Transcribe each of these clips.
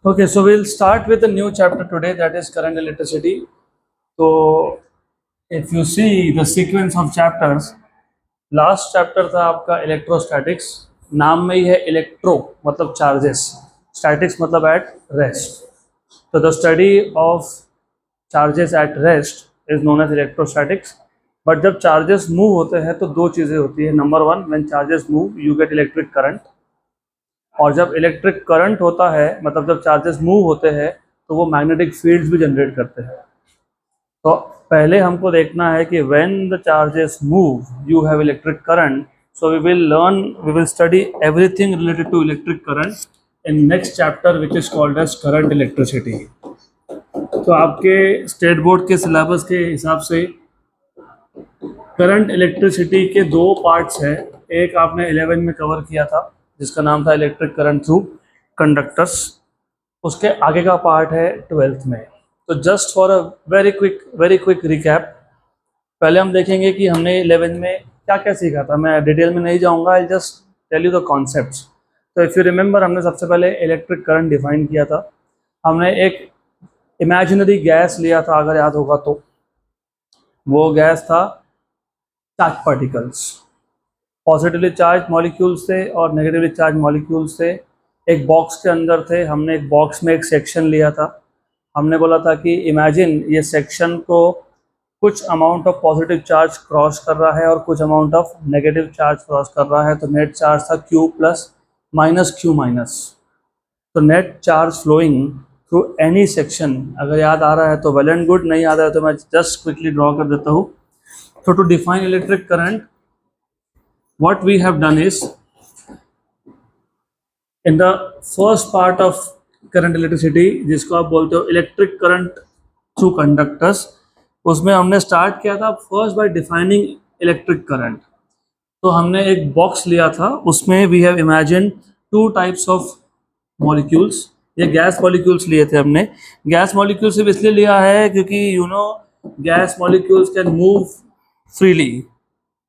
Okay, so we'll start with a new chapter today, that is current electricity. So, if you see the sequence of chapters, last chapter था आपका electrostatics. नाम में ही है electro मतलब charges, statics मतलब at rest. तो the study of charges at rest is known as electrostatics. But जब चार्जेस मूव होते हैं तो दो चीज़ें होती है. Number one, when charges move you get electric current. और जब इलेक्ट्रिक करंट होता है मतलब जब चार्जेस मूव होते हैं तो वो मैग्नेटिक फील्ड्स भी जनरेट करते हैं. तो पहले हमको देखना है कि when the charges move you have electric current. So we will study everything related to electric current in next chapter which is called as current electricity. तो आपके स्टेट बोर्ड के सिलेबस के हिसाब से करंट इलेक्ट्रिसिटी के दो parts हैं. एक आपने 11 में कवर किया था जिसका नाम था इलेक्ट्रिक करंट थ्रू कंडक्टर्स. उसके आगे का पार्ट है 12th में. तो just for a very quick recap, पहले हम देखेंगे कि हमने 11 में क्या क्या सीखा था. मैं डिटेल में नहीं जाऊंगा, I just tell you the concepts. तो इफ़ यू रिमेंबर, हमने सबसे पहले इलेक्ट्रिक करंट डिफाइन किया था. हमने एक इमेजिनरी गैस लिया था, अगर याद होगा तो. वो गैस था charge particles. Positively charge molecules थे और नेगेटिवली चार्ज मॉलिक्यूल्स थे. एक बॉक्स के अंदर थे. हमने एक बॉक्स में एक सेक्शन लिया था. हमने बोला था कि इमेजिन ये सेक्शन को कुछ amount of positive charge cross कर रहा है और कुछ amount of negative charge cross कर रहा है. तो नेट चार्ज था Q plus minus Q minus. तो net charge flowing through any section, अगर याद आ रहा है तो वेल एंड गुड, नहीं याद आ रहा है तो मैं जस्ट क्विकली ड्रॉ कर देता हूँ. तो to define electric current, what we have done is, in the first part of current electricity जिसको आप बोलते हो इलेक्ट्रिक करंट थ्रू कंडक्टर्स, उसमें हमने स्टार्ट किया था first by defining electric current. तो हमने एक बॉक्स लिया था, उसमें we have imagine two types of molecules. ये गैस मॉलिक्यूल्स लिए थे हमने. गैस मॉलिक्यूल सिर्फ इसलिए लिया है क्योंकि you know gas molecules can move freely,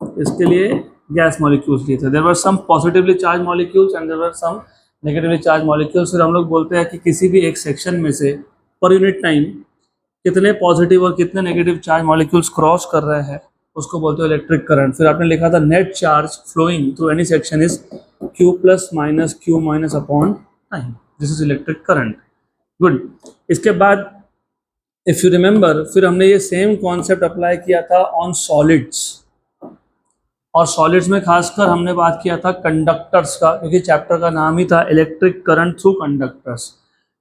इसके लिए गैस मॉलिक्यूल्स लिए थे. There were some positively charge molecules and there were some negatively charge molecules. फिर हम लोग बोलते हैं कि किसी भी एक सेक्शन में से पर यूनिट टाइम कितने पॉजिटिव और कितने नेगेटिव चार्ज मॉलिक्यूल्स क्रॉस कर रहे हैं उसको बोलते हो इलेक्ट्रिक करंट. फिर आपने लिखा था net charge flowing through any section is Q plus minus Q minus upon time. This is electric current. Good. इसके बाद इफ यू रिमेंबर, फिर हमने ये सेम कॉन्सेप्ट अप्लाई किया था ऑन सॉलिड्स. और सॉलिड्स में खासकर हमने बात किया था कंडक्टर्स का, क्योंकि चैप्टर का नाम ही था इलेक्ट्रिक करंट थ्रू कंडक्टर्स.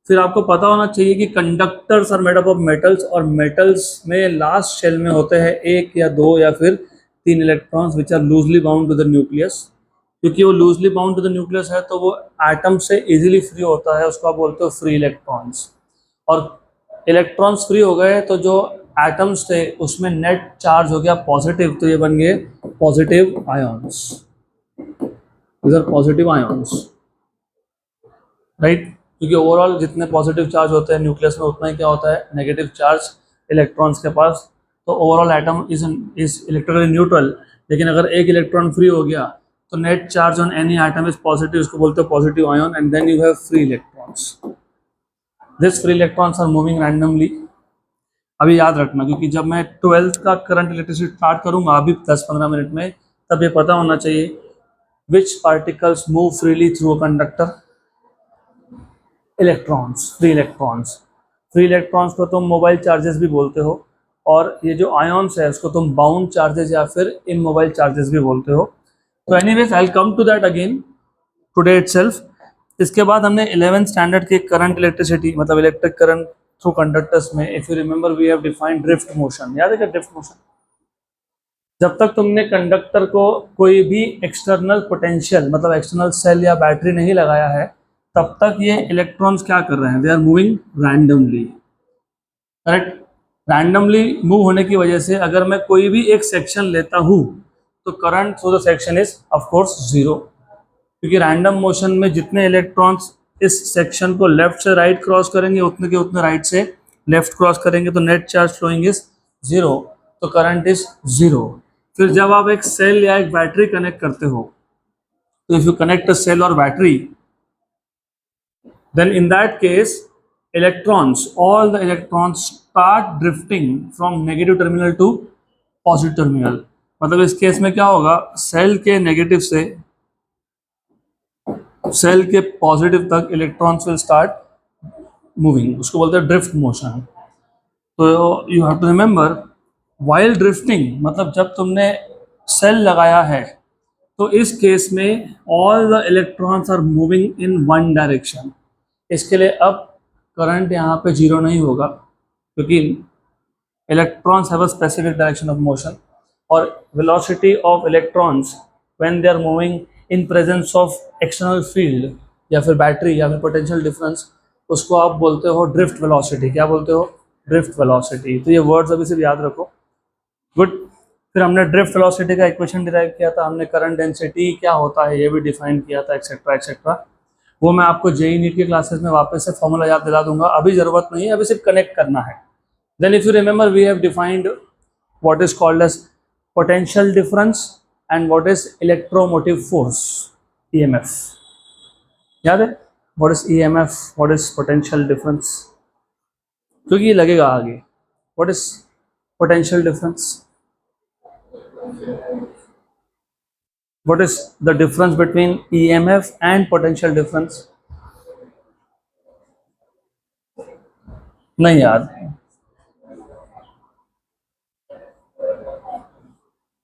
फिर आपको पता होना चाहिए कि conductors are made up of metals, और मेटल्स में लास्ट शेल में होते हैं एक या दो या फिर तीन electrons which are loosely bound to the nucleus. क्योंकि वो loosely bound to the nucleus है तो वो एटम से इजीली फ्री होता है, उसको आप बोलते हो फ्री इलेक्ट्रॉन्स. और इलेक्ट्रॉन्स फ्री हो गए तो जो एटम्स थे उसमें नेट चार्ज हो गया पॉजिटिव, तो ये बन गए positive ions. These are positive ions, right. क्योंकि ओवरऑल जितने पॉजिटिव चार्ज होते हैं न्यूक्लियस में उतना ही क्या होता है नेगेटिव चार्ज इलेक्ट्रॉन्स के पास. तो overall atom is electrically neutral. लेकिन अगर एक इलेक्ट्रॉन फ्री हो गया तो net charge on any atom is positive, उसको बोलते हैं positive ion, and then you have free electrons. This free electrons are moving randomly. अभी याद रखना, क्योंकि जब मैं 12th का करंट इलेक्ट्रिसिटी स्टार्ट करूंगा अभी 10-15 मिनट में, तब ये पता होना चाहिए which particles move freely through a conductor. Electrons, free electrons. Free electrons को तुम मोबाइल चार्जेस भी बोलते हो, और ये जो आयॉन्स है उसको तुम बाउंड चार्जेस या फिर इमोबाइल चार्जेस भी बोलते हो. तो anyways I will come to that again today itself. इसके बाद हमने 11th स्टैंडर्ड के करंट इलेक्ट्रिसिटी मतलब इलेक्ट्रिक करंट थ्रू कंडक्टर्स में, if you remember, we have defined drift motion. याद है क्या ड्रिफ्ट मोशन? जब तक तुमने कंडक्टर को कोई भी एक्सटर्नल पोटेंशियल मतलब एक्सटर्नल सेल या बैटरी नहीं लगाया है, तब तक ये इलेक्ट्रॉन्स क्या कर रहे हैं, they are moving randomly. Correct. Randomly move होने की वजह से अगर मैं कोई भी एक सेक्शन लेता हूँ तो current through the section is of course zero. क्योंकि रैंडम मोशन में जितने इलेक्ट्रॉन्स इस सेक्शन को लेफ्ट से राइट क्रॉस करेंगे उतने के उतने राइट से लेफ्ट क्रॉस करेंगे, तो net charge following is zero, तो करंट इज जीरो. फिर जब आप एक सेल या एक बैटरी कनेक्ट करते हो, तो if you connect a cell और battery, then in that case electrons, all the electrons start drifting from negative terminal to positive terminal. मतलब इस केस में क्या होगा, सेल के नेगेटिव से सेल के पॉजिटिव तक इलेक्ट्रॉन्स विल स्टार्ट मूविंग, उसको बोलते हैं ड्रिफ्ट मोशन. तो you have to remember, while drifting मतलब जब तुमने सेल लगाया है तो इस केस में all the electrons are moving in one direction. इसके लिए अब करंट यहाँ पे जीरो नहीं होगा क्योंकि electrons have a specific direction of motion, और velocity of electrons when they are moving in presence of external field या फिर बैटरी या फिर पोटेंशियल डिफरेंस, उसको आप बोलते हो ड्रिफ्ट वेलोसिटी. क्या बोलते हो? Drift velocity. तो ये वर्ड्स अभी सिर्फ याद रखो. गुड. फिर हमने ड्रिफ्ट वेलोसिटी का इक्वेशन डिराइव किया था, हमने करंट डेंसिटी क्या होता है ये भी डिफाइन किया था, एक्सेट्रा एक्सेट्रा. वो मैं आपको जेई नीट की क्लासेस में वापस से फॉर्मूला याद दिला दूंगा, अभी ज़रूरत नहीं है, अभी सिर्फ कनेक्ट करना है. Then if you remember we have defined what is called as potential difference and what is electromotive force, EMF. याद है what is EMF, what is potential difference, क्योंकि ये लगेगा आगे. What is potential difference? What is the difference between EMF and potential difference? नहीं याद.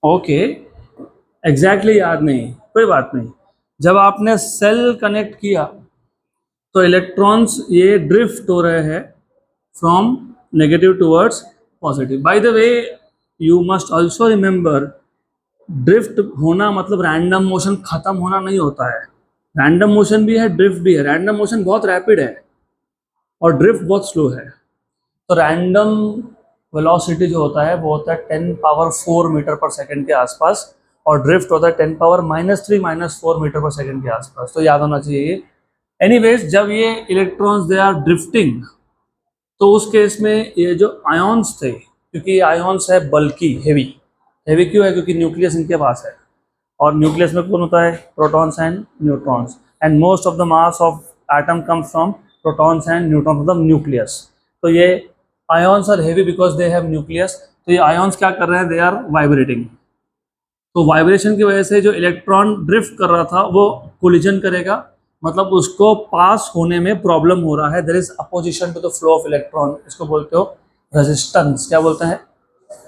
Okay, exactly याद नहीं, कोई बात नहीं. जब आपने सेल कनेक्ट किया तो इलेक्ट्रॉन्स ये ड्रिफ्ट हो रहे हैं from negative towards positive. Bye the way you must also remember, drift होना मतलब रैंडम मोशन खत्म होना नहीं होता है. रैंडम मोशन भी है, ड्रिफ्ट भी है. रैंडम मोशन बहुत रैपिड है और ड्रिफ्ट बहुत स्लो है. तो रैंडम वेलोसिटी जो होता है वो होता है 10⁻⁴ मीटर पर सेकंड के आसपास, और ड्रिफ्ट होता है 10⁻³ - 4 मीटर पर सेकंड के आसपास. तो याद होना चाहिए. एनीवेज, जब ये इलेक्ट्रॉन्स दे आर ड्रिफ्टिंग तो उस केस में ये जो आयॉन्स थे, क्योंकि आयॉन्स है बल्कि हेवी. हेवी क्यों है? क्योंकि न्यूक्लियस इनके पास है, और न्यूक्लियस में कौन होता है? Protons and neutrons. And most of the mass of atom comes from protons and neutrons of the nucleus. तो ये ions are heavy because they have nucleus. तो ये आयॉन्स क्या कर रहे हैं? They are vibrating. तो वाइब्रेशन की वजह से जो इलेक्ट्रॉन ड्रिफ्ट कर रहा था वो कोलिजन करेगा, मतलब उसको पास होने में प्रॉब्लम हो रहा है. There is opposition to the flow of electron. इसको बोलते हो रेजिस्टेंस. क्या बोलते हैं?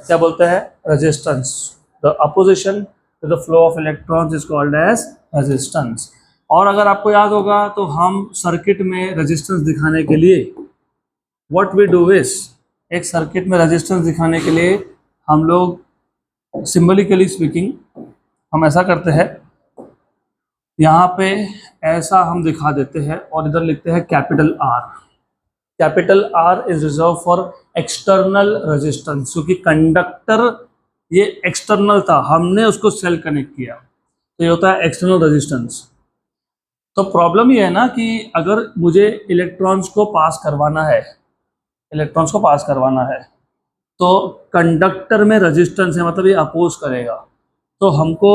क्या बोलते हैं? Resistance. The opposition to the flow of electrons is called as resistance. और अगर आपको याद होगा तो हम सर्किट में रेजिस्टेंस दिखाने के लिए व्हाट वी डू इज, एक सर्किट में रेजिस्टेंस दिखाने के लिए हम लोग सिंबलिकली स्पीकिंग हम ऐसा करते हैं, यहाँ पे ऐसा हम दिखा देते हैं और इधर लिखते हैं capital R. Capital R is reserve for external resistance, क्योंकि कंडक्टर ये एक्सटर्नल था, हमने उसको सेल कनेक्ट किया, तो ये होता है एक्सटर्नल रेजिस्टेंस. तो प्रॉब्लम ये है ना कि अगर मुझे इलेक्ट्रॉन्स को पास करवाना है, इलेक्ट्रॉन्स को पास करवाना है तो कंडक्टर में रेजिस्टेंस है, मतलब ये अपोज करेगा. तो हमको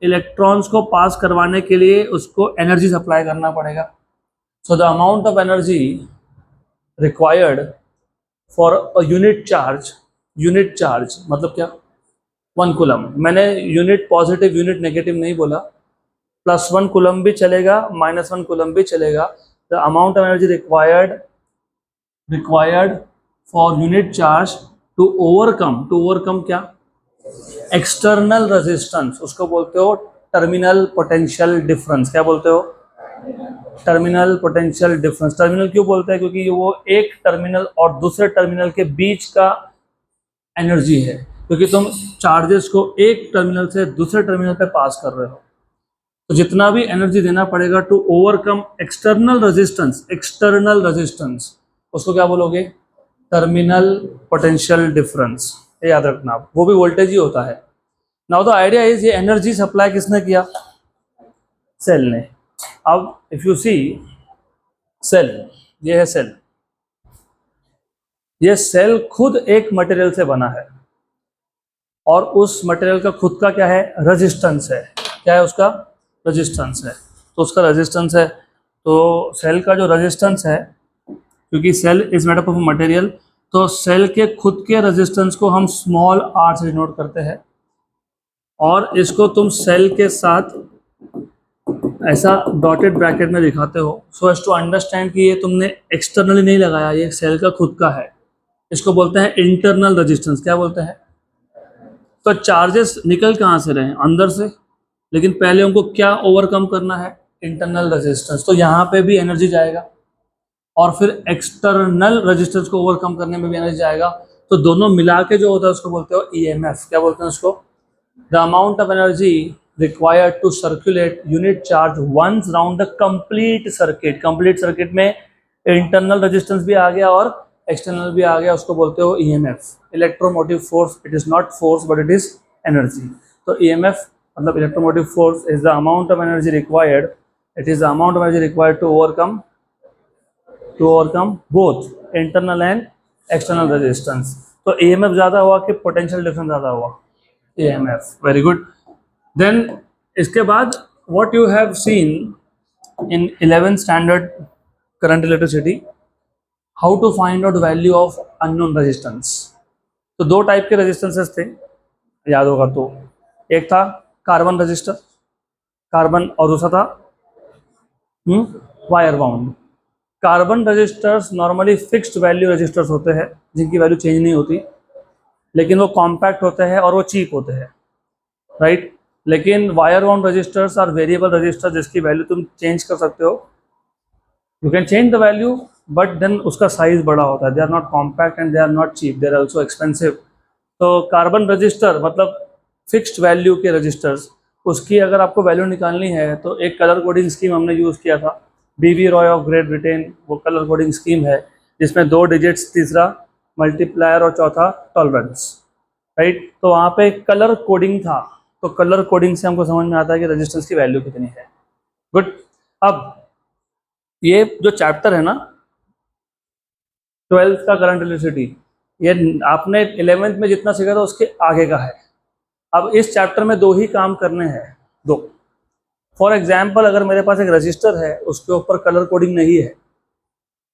इलेक्ट्रॉन्स को पास करवाने के लिए उसको एनर्जी सप्लाई करना पड़ेगा. So the amount of energy required for a unit charge मतलब क्या? 1 कूलम. मैंने यूनिट पॉजिटिव यूनिट नेगेटिव नहीं बोला, +1 कूलम भी चलेगा, -1 कूलम भी चलेगा. The amount of energy required for unit charge to overcome क्या? External resistance. उसको बोलते हो टर्मिनल पोटेंशियल डिफरेंस. क्या बोलते हो? Terminal potential difference. टर्मिनल क्यों बोलते हैं? क्योंकि वो एक टर्मिनल और दूसरे टर्मिनल के बीच का एनर्जी है, क्योंकि तुम चार्जेस को एक टर्मिनल से दूसरे टर्मिनल पे पास कर रहे हो. तो जितना भी एनर्जी देना पड़ेगा टू ओवरकम एक्सटर्नल रेजिस्टेंस, उसको क्या बोलोगे? Terminal potential difference. ये याद रखना आप, वो भी वोल्टेज ही होता है. नाउ द आइडिया इज, ये एनर्जी सप्लाई किसने किया? सेल ने. अब इफ यू सी सेल, ये है सेल. ये सेल खुद एक मटेरियल से बना है और उस मटेरियल का खुद का क्या है? रेजिस्टेंस है. क्या है उसका? रेजिस्टेंस है. तो उसका रेजिस्टेंस है, तो सेल का जो रेजिस्टेंस है, क्योंकि cell is made up of material, तो सेल के खुद के रेजिस्टेंस को हम स्मॉल r से डिनोट करते हैं, और इसको तुम सेल के साथ ऐसा डॉटेड ब्रैकेट में दिखाते हो सो एज टू अंडरस्टैंड कि ये तुमने एक्सटर्नली नहीं लगाया, ये सेल का खुद का है। इसको बोलते हैं इंटरनल रेजिस्टेंस। क्या बोलते हैं? तो चार्जेस निकल कहाँ से रहे हैं? अंदर से, लेकिन पहले उनको क्या ओवरकम करना है? Internal resistance. तो यहाँ पे भी एनर्जी जाएगा और फिर एक्सटर्नल रेजिस्टेंस को ओवरकम करने में भी एनर्जी जाएगा। तो दोनों मिला के जो होता है उसको बोलते हो ईएमएफ। क्या बोलते हैं उसको? The amount of energy required to circulate unit charge once round the complete circuit। complete circuit में internal resistance भी आ गया और external भी आ गया, उसको बोलते हो EMF, electromotive force। it is not force but it is energy। तो EMF मतलब electromotive force is the amount of energy required, it is the amount of energy required to overcome both internal and external resistance। तो EMF ज़्यादा हुआ कि potential difference ज़्यादा हुआ? EMF। very good। Then इसके बाद what you have seen in 11th standard current electricity, how to find out value of unknown resistance। तो दो टाइप के रेजिस्टेंसेस थे, याद होगा तो। एक था कार्बन रजिस्टर, कार्बन, और दूसरा था wire bound. Carbon resistors normally fixed value resistors होते हैं जिनकी वैल्यू चेंज नहीं होती, लेकिन वो कॉम्पैक्ट होते हैं और वो चीप होते हैं, राइट। लेकिन wire bound resistors are variable resistor जिसकी वैल्यू तुम चेंज कर सकते हो। You can change the value but then उसका साइज बड़ा होता है। They are not compact and they are not cheap, they are also expensive. तो कार्बन रजिस्टर मतलब फिक्स्ड वैल्यू के रजिस्टर्स, उसकी अगर आपको वैल्यू निकालनी है तो एक कलर कोडिंग स्कीम हमने यूज़ किया था, BB Roy of great Britain, वो कलर कोडिंग स्कीम है जिसमें 2 डिजिट्स, तीसरा मल्टीप्लायर और चौथा टॉलरेंस, राइट। तो वहाँ पे कलर कोडिंग था, तो कलर कोडिंग से हमको समझ में आता है कि रेजिस्टेंस की वैल्यू कितनी है। गुड। अब ये जो चैप्टर है ना 12th का करंट इलेक्ट्रिसिटी, ये आपने 11th में जितना सीखा था उसके आगे का है। अब इस चैप्टर में 2 ही काम करने हैं, 2। फॉर एग्जाम्पल अगर मेरे पास एक रजिस्टर है, उसके ऊपर कलर कोडिंग नहीं है,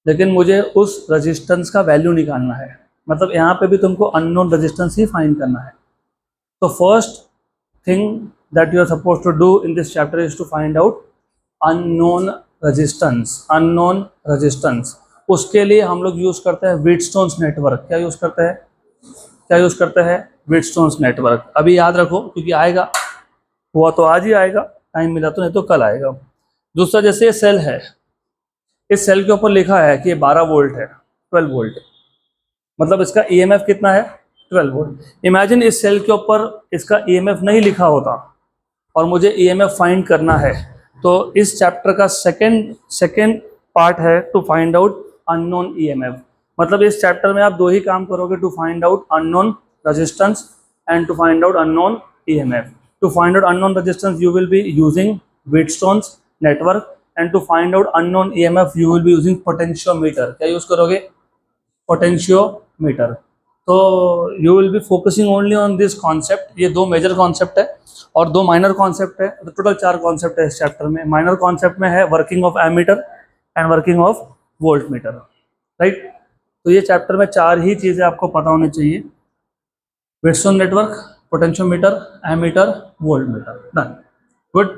लेकिन मुझे उस रेजिस्टेंस का वैल्यू निकालना है, मतलब यहाँ पे भी तुमको अननोन रेजिस्टेंस ही फाइंड करना है। तो first thing that you are supposed to do in this chapter is to find out unknown resistance। unknown resistance, उसके लिए हम लोग यूज करते हैं व्हीटस्टोन्स नेटवर्क। क्या यूज करते हैं? क्या यूज करते हैं? व्हीटस्टोन्स नेटवर्क। अभी याद रखो क्योंकि आएगा, हुआ तो आज ही आएगा, टाइम मिला तो, नहीं तो कल आएगा। दूसरा, जैसे ये सेल है, इस सेल के ऊपर लिखा है कि ये 12 वोल्ट है, 12 वोल्ट, मतलब इसका ईएमएफ कितना है? 12 वोल्ट। इमेजिन इस सेल के ऊपर इसका ईएमएफ नहीं लिखा होता और मुझे ईएमएफ फाइंड करना है, तो इस चैप्टर का सेकंड पार्ट है to find out unknown EMF. मतलब इस चैप्टर में आप 2 ही काम करोगे, to find out unknown resistance and to find out unknown EMF. To find out unknown resistance you will be using Wheatstone's network, and to find out unknown EMF you will be using potentiometer. क्या use करोगे? Potentiometer. तो you will be focusing only on this concept. ये 2 major concept है और 2 minor concept है, तो total 4 concept है इस चैप्टर में। माइनर कॉन्सेप्ट में है working of ammeter and working of voltmeter, right. तो ये चैप्टर में 4 ही चीज़ें आपको पता होनी चाहिए, Wheatstone network, potentiometer, ammeter, voltmeter. Done, good.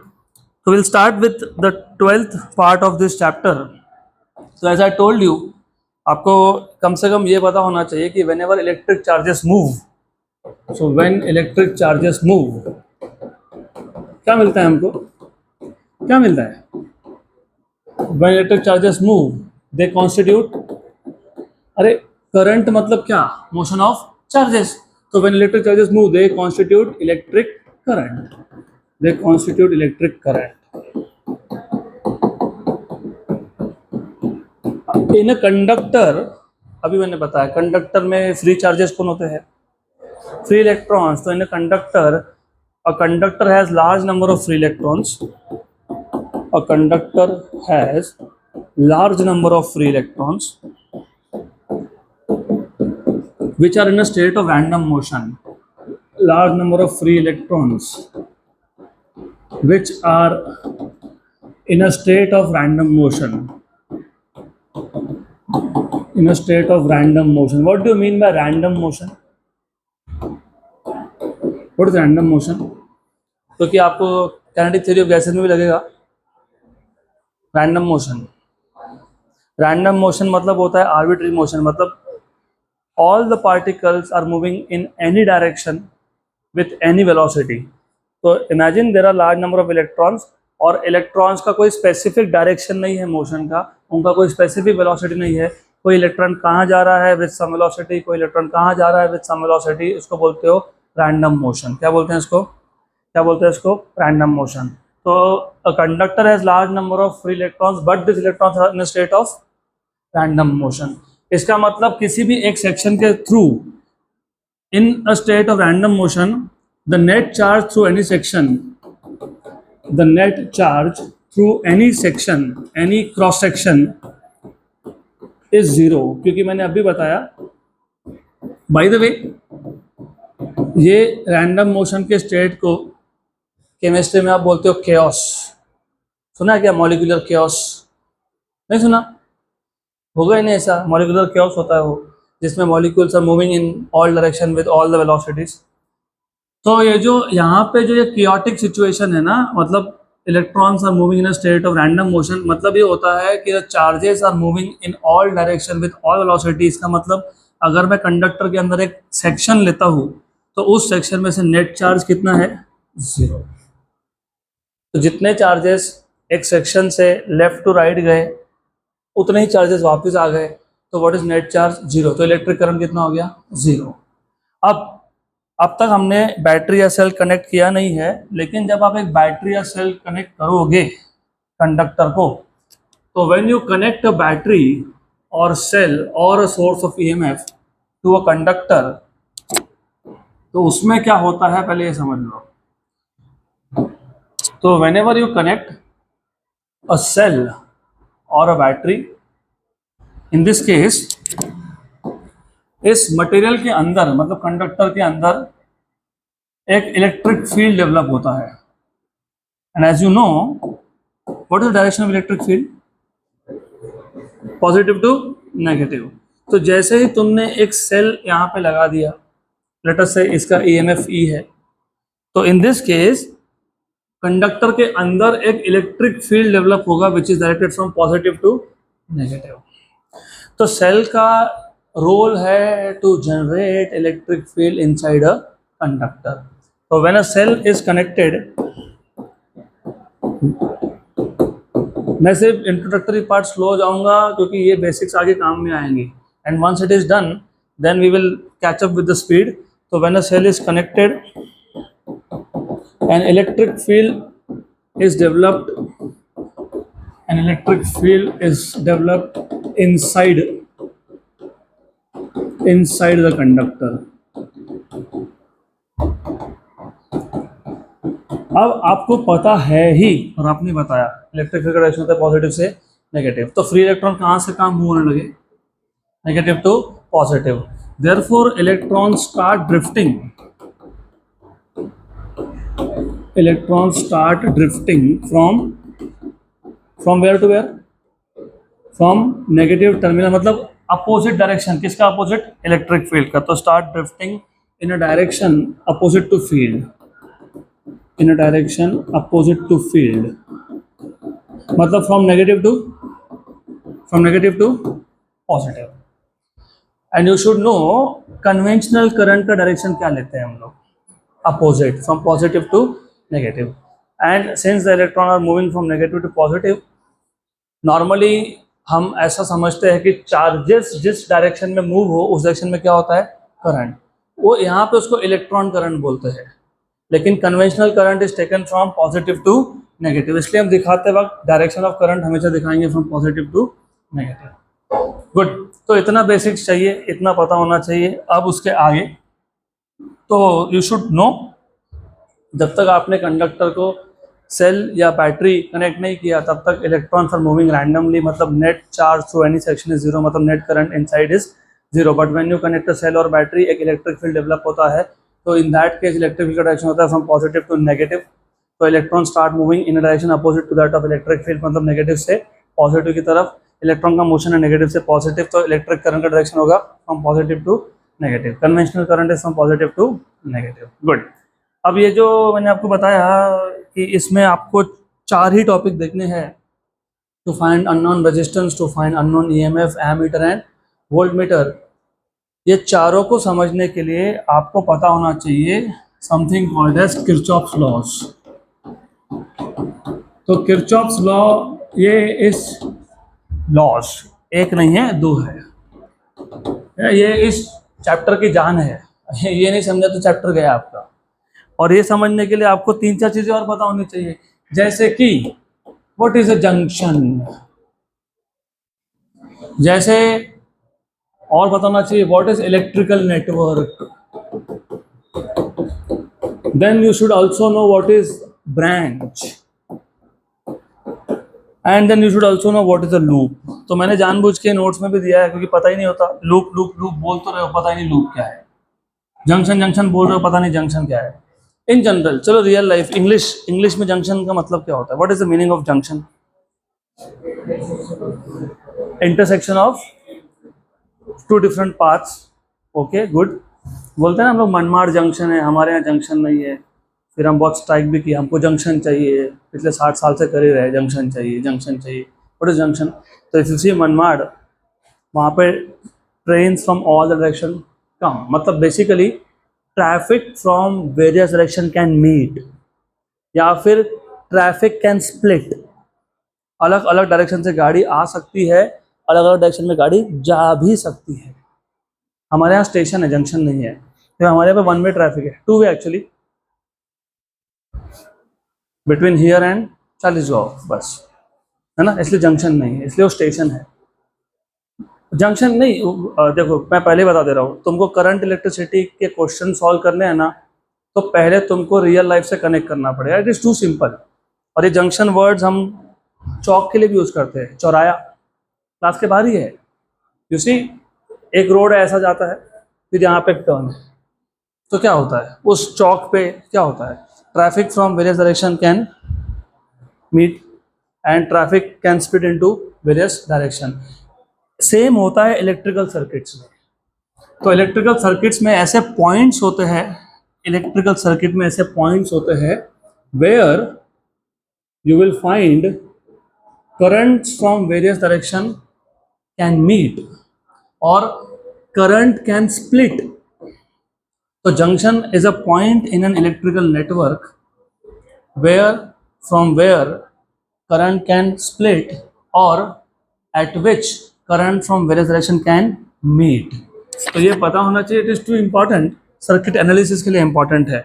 So we'll start with the 12th part of this chapter। So as I told you, आपको कम से कम ये पता होना चाहिए कि whenever electric charges move, so when electric charges move, क्या मिलता है हमको? क्या मिलता है? When electric charges move, they constitute, अरे current मतलब क्या? Motion of charges। So when electric charges move, they constitute electric current। They constitute electric current। In conductor, अभी मैंने बताया कंडक्टर में फ्री चार्जेस कौन होते हैं? Free electrons. तो in conductor, a conductor has large number of free electrons, a conductor has large number of free electrons which are in a state of random motion। large number of free electrons which are in a state of random motion. In a state of random motion. What do you mean by random motion? What is random motion? तो कि आपको kinetic theory of gases में भी लगेगा random motion. Random motion मतलब होता है arbitrary motion, मतलब all the particles are moving in any direction with any velocity. तो imagine there are large number of electrons और electrons का कोई specific direction नहीं है motion का, उनका कोई specific velocity नहीं है. कोई इलेक्ट्रॉन कहाँ जा रहा है विद सम वेलोसिटी, कोई इलेक्ट्रॉन कहाँ जा रहा है विद सम वेलोसिटी, इसको बोलते हो रैंडम मोशन. क्या बोलते हैं इसको? क्या बोलते हैं इसको? Random motion. तो a conductor has large number of free electrons but this electrons are in a state of random motion. इसका मतलब किसी भी एक सेक्शन के through in a state of random motion the net charge through any section, the net charge through any section, any cross section is zero. क्योंकि मैंने अभी बताया, बाय द वे, ये रैंडम मोशन के स्टेट को chemistry में आप बोलते हो केओस. सुना है क्या मॉलिक्यूलर केओस? नहीं सुना होगा ही नहीं. ऐसा मॉलिक्यूलर केओस होता है वो, जिसमें molecules are moving in all direction with all the velocities. तो ये जो यहाँ पे जो ये कियोटिक सिचुएशन है ना, मतलब electrons are moving in a state of random motion, मतलब ये होता है कि the charges are moving in all direction with all velocity. इसका मतलब अगर मैं कंडक्टर के अंदर एक सेक्शन लेता हूँ तो उस सेक्शन में से नेट चार्ज कितना है? जीरो. तो जितने चार्जेस एक सेक्शन से लेफ्ट टू राइट गए उतने ही चार्जेस वापस आ गए. तो what is net charge? Zero. तो इलेक्ट्रिक करंट कितना हो गया? जीरो. अब तक हमने बैटरी या सेल कनेक्ट किया नहीं है, लेकिन जब आप एक बैटरी या सेल कनेक्ट करोगे कंडक्टर को, तो when you connect a battery और सेल और a source of EMF to a conductor, तो उसमें क्या होता है पहले ये समझ लो. तो whenever you connect a cell और a battery, in this case इस मटेरियल के अंदर, मतलब कंडक्टर के अंदर एक इलेक्ट्रिक फील्ड डेवलप होता है. And as you know, what is the direction of electric field? Positive to negative. तो जैसे ही तुमने एक सेल यहाँ पे लगा दिया, लेट अस से इसका ईएमएफ ई है, तो इन दिस केस कंडक्टर के अंदर एक इलेक्ट्रिक फील्ड डेवलप होगा which is directed from positive to negative. तो सेल का रोल है to generate electric field inside a conductor. तो when a cell is connected, मैं सिर्फ इंट्रोडक्टरी पार्ट स्लो जाऊंगा क्योंकि ये बेसिक्स आगे काम में आएंगे. And once it is done then we will catch up with the speed. तो when a cell is connected, an electric field is developed, an electric field is developed inside the conductor. अब आपको पता है ही और आपने बताया electric field का direction होता है पॉजिटिव से नेगेटिव. तो फ्री इलेक्ट्रॉन कहाँ से काम मूव होने लगे? Negative to positive. Therefore electron start drifting. Electrons start drifting from where to where? From negative terminal, मतलब opposite direction. किसका opposite? Electric field का. तो start drifting in a direction opposite to field. In a direction opposite to field. मतलब from negative to positive. And you should know conventional current का direction क्या लेते हैं हम लोग? Opposite, from positive to negative. And since the electron are moving from negative to positive, normally हम ऐसा समझते हैं कि चार्जेस जिस डायरेक्शन में मूव हो उस डायरेक्शन में क्या होता है? करंट. वो यहाँ पे उसको इलेक्ट्रॉन करंट बोलते हैं. लेकिन conventional current is taken from positive to negative. इसलिए हम दिखाते वक्त डायरेक्शन ऑफ करंट हमेशा दिखाएंगे from positive to negative. Good. तो इतना बेसिक्स चाहिए, इतना पता होना चाहिए. अब उसके आगे तो यू शुड नो, जब तक आपने कंडक्टर को सेल या बैटरी कनेक्ट नहीं किया तब तक इलेक्ट्रॉन्स आर मूविंग रैंडमली, मतलब net charge through any section is zero, मतलब net current inside is zero. But when you connect a cell और बैटरी, एक इलेक्ट्रिक फील्ड डेवलप होता है. तो in that case electric field का direction होता है फ्रॉम पॉजिटिव टू नेगेटिव. तो electron start moving in direction opposite to that of electric field, मतलब नेगेटिव से पॉजिटिव की तरफ इलेक्ट्रॉन का मोशन है नेगेटिव से पॉजिटिव, तो इलेक्ट्रिक करंट का डायरेक्शन होगा from positive to negative. Conventional current is from positive to negative. Good. अब ये जो मैंने आपको बताया कि इसमें आपको 4 ही टॉपिक देखने हैं, to find unknown resistance, to find unknown EMF, ammeter and voltmeter. ये चारों को समझने के लिए आपको पता होना चाहिए something called as Kirchhoff's laws. तो किरचॉफ्स लॉ, ये इस लॉज एक नहीं है 2 है, ये इस चैप्टर की जान है। ये नहीं समझा तो चैप्टर गया आपका। और ये समझने के लिए आपको 3-4 चीजें और पता होनी चाहिए, जैसे कि व्हाट इज अ जंक्शन, जैसे और बताना चाहिए what is electrical network, then you should also know what is branch, and then you should also know what is a loop. तो मैंने जानबूझ के नोट्स में भी दिया है क्योंकि पता ही नहीं होता, लूप लूप लूप बोल तो रहे हो, पता ही नहीं लूप क्या है, जंक्शन जंक्शन बोल रहे हो, पता नहीं जंक्शन क्या है। इन जनरल, चलो रियल लाइफ, इंग्लिश में जंक्शन का मतलब क्या होता है, what is the meaning of junction? Intersection of 2 different paths. Okay good. बोलते हैं ना हम लोग मनमाड़ जंक्शन है, हमारे यहाँ जंक्शन नहीं है, फिर हम बहुत स्ट्राइक भी किया, हमको जंक्शन चाहिए, पिछले 60 साल से कर ही रहे, जंक्शन चाहिए जंक्शन चाहिए। What is junction? तो इफ यू सी मनमाड़, वहाँ पे train from all direction come, मतलब basically traffic from various direction can meet, या फिर ट्रैफिक कैन स्प्लिट। अलग अलग डायरेक्शन से गाड़ी आ सकती है, अलग अलग डायरेक्शन में गाड़ी जा भी सकती है। हमारे यहाँ स्टेशन है, जंक्शन नहीं है, तो हमारे यहाँ पे 1 वे ट्रैफिक है, 2 वे actually, between here and Chalisgaon बस, है ना, इसलिए जंक्शन नहीं है, इसलिए वो स्टेशन है। जंक्शन नहीं, देखो मैं पहले ही बता दे रहा हूँ, तुमको करंट इलेक्ट्रिसिटी के क्वेश्चन सॉल्व करने हैं ना, तो पहले तुमको रियल लाइफ से कनेक्ट करना पड़ेगा, इट इज़ टू सिंपल। और ये जंक्शन वर्ड्स हम चौक के लिए भी यूज़ करते हैं, चौराया क्लास के बाहर ही है। यू सी, एक रोड ऐसा जाता है, फिर यहाँ पे टर्न है, तो क्या होता है उस चौक पे, क्या होता है, traffic from various direction can meet and traffic can split into various direction. Same होता है इलेक्ट्रिकल सर्किट्स में। तो इलेक्ट्रिकल सर्किट्स में ऐसे पॉइंट्स होते हैं, इलेक्ट्रिकल सर्किट में ऐसे पॉइंट्स होते हैं where you will find currents from various direction can meet और करंट कैन स्प्लिट। तो junction is a point in an electrical network where current can split or at which current from various direction can meet। तो ये पता होना चाहिए, it is too important, circuit analysis के लिए important है।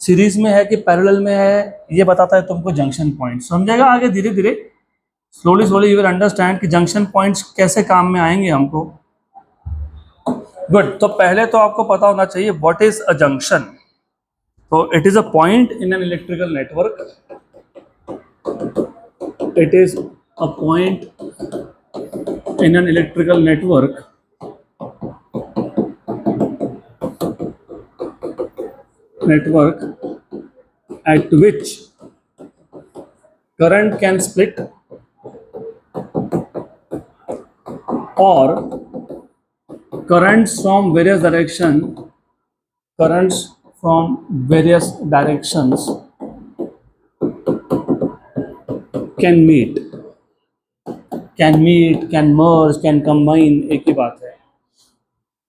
Series में है कि पैरेलल में है, ये बताता है तुमको जंक्शन पॉइंट। समझेगा आगे धीरे धीरे, slowly slowly you will understand कि जंक्शन पॉइंट्स कैसे काम में आएंगे हमको। गुड। तो पहले तो आपको पता होना चाहिए व्हाट इज अ जंक्शन। तो it is a point in an electrical network, it is a point in an electrical network at which current can split or currents from various directions can meet, can merge, can combine, एक ही बात है।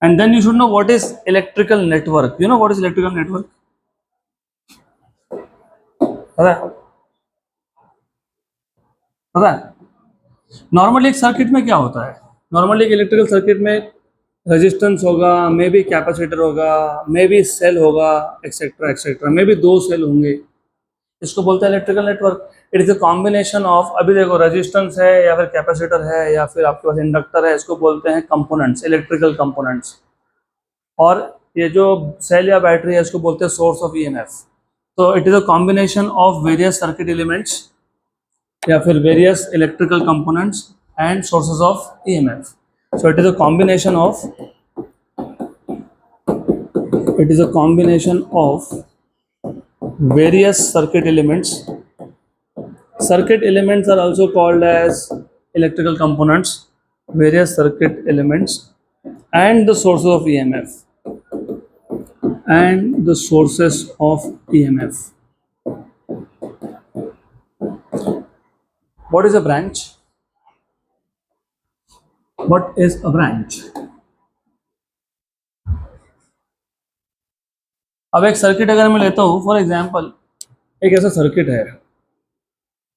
And then you should know what is electrical network. You know what is electrical network? पता है? Normally एक circuit में क्या होता है, नॉर्मली एक इलेक्ट्रिकल सर्किट में रेजिस्टेंस होगा, मे बी कैपेसिटर होगा, मे बी सेल होगा, etcetera etcetera, maybe 2 cell होंगे, इसको बोलते हैं electrical network. It is a combination of, अभी देखो रेजिस्टेंस है या फिर कैपेसिटर है या फिर आपके पास इंडक्टर है, इसको बोलते हैं कंपोनेंट्स, इलेक्ट्रिकल कंपोनेंट्स। और ये जो सेल या बैटरी है इसको बोलते हैं सोर्स ऑफ ईएमएफ। तो it is a combination of various circuit elements या फिर various electrical components and sources of EMF. So it is a combination of various circuit elements. Circuit elements are also called as electrical components, various circuit elements, and the sources of EMF. And the sources of EMF. What is a branch? What is a branch? अब एक circuit अगर मैं लेता हूँ, for example एक ऐसा circuit है,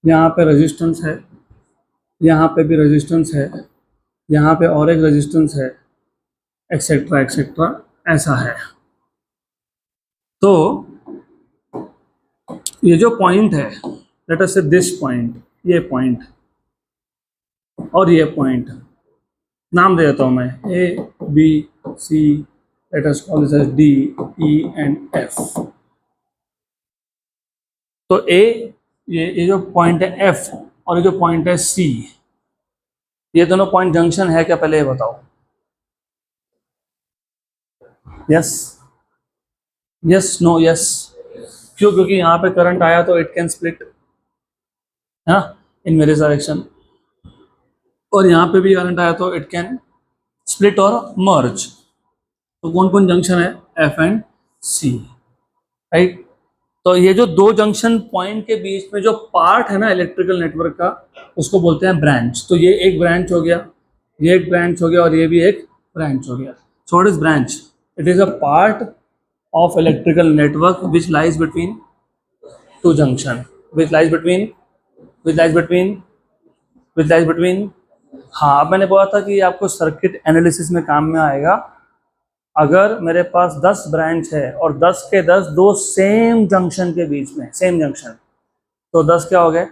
यहाँ पे रेजिस्टेंस है, यहाँ पे भी रेजिस्टेंस है, यहाँ पे और एक रेजिस्टेंस है, एक्सेट्रा एक्सेट्रा, ऐसा है। तो ये जो पॉइंट है, लेट अस से दिस पॉइंट, ये पॉइंट और ये पॉइंट, नाम दे देता हूँ मैं A B C, let us call this as D E and F. तो ये जो पॉइंट है एफ और ये जो पॉइंट है सी, ये दोनों पॉइंट जंक्शन है क्या, पहले ये बताओ। यस यस नो यस, क्यों? क्योंकि यहाँ पे करंट आया तो इट कैन स्प्लिट, हाँ, इन वेरियस डायरेक्शन, और यहाँ पे भी करंट आया तो इट कैन स्प्लिट और मर्ज। तो कौन कौन जंक्शन है? F and C, right. तो ये जो दो जंक्शन पॉइंट के बीच में जो पार्ट है ना इलेक्ट्रिकल नेटवर्क का, उसको बोलते हैं ब्रांच। तो ये एक ब्रांच हो गया, ये एक ब्रांच हो गया, और ये भी एक ब्रांच हो गया। So what is branch? It is a part of electrical network which lies between two junction, which lies between। हाँ, अब मैंने बोला था कि आपको सर्किट एनालिसिस में काम में आएगा। अगर मेरे पास 10 ब्रांच है और 10 के 10 दो सेम जंक्शन के बीच में, सेम जंक्शन, तो 10 क्या हो गए?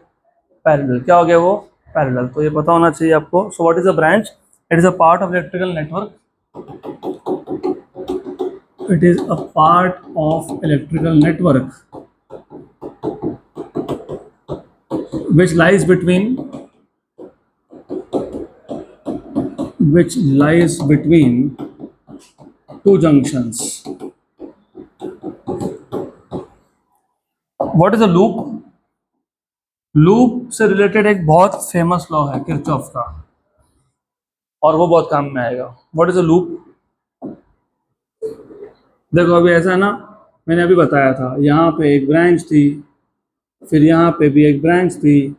पैरेलल। क्या हो गया वो? पैरेलल। तो ये पता होना चाहिए आपको। So what is a branch? It is a part of electrical network. It is a part of electrical network which lies between two junctions. What is a loop? Loop से रिलेटेड एक बहुत famous law है Kirchhoff का, और वो बहुत काम में आएगा। What is a loop? देखो अभी ऐसा है ना, मैंने अभी बताया था, यहाँ पे एक ब्रांच थी, फिर यहाँ पे भी एक ब्रांच थी,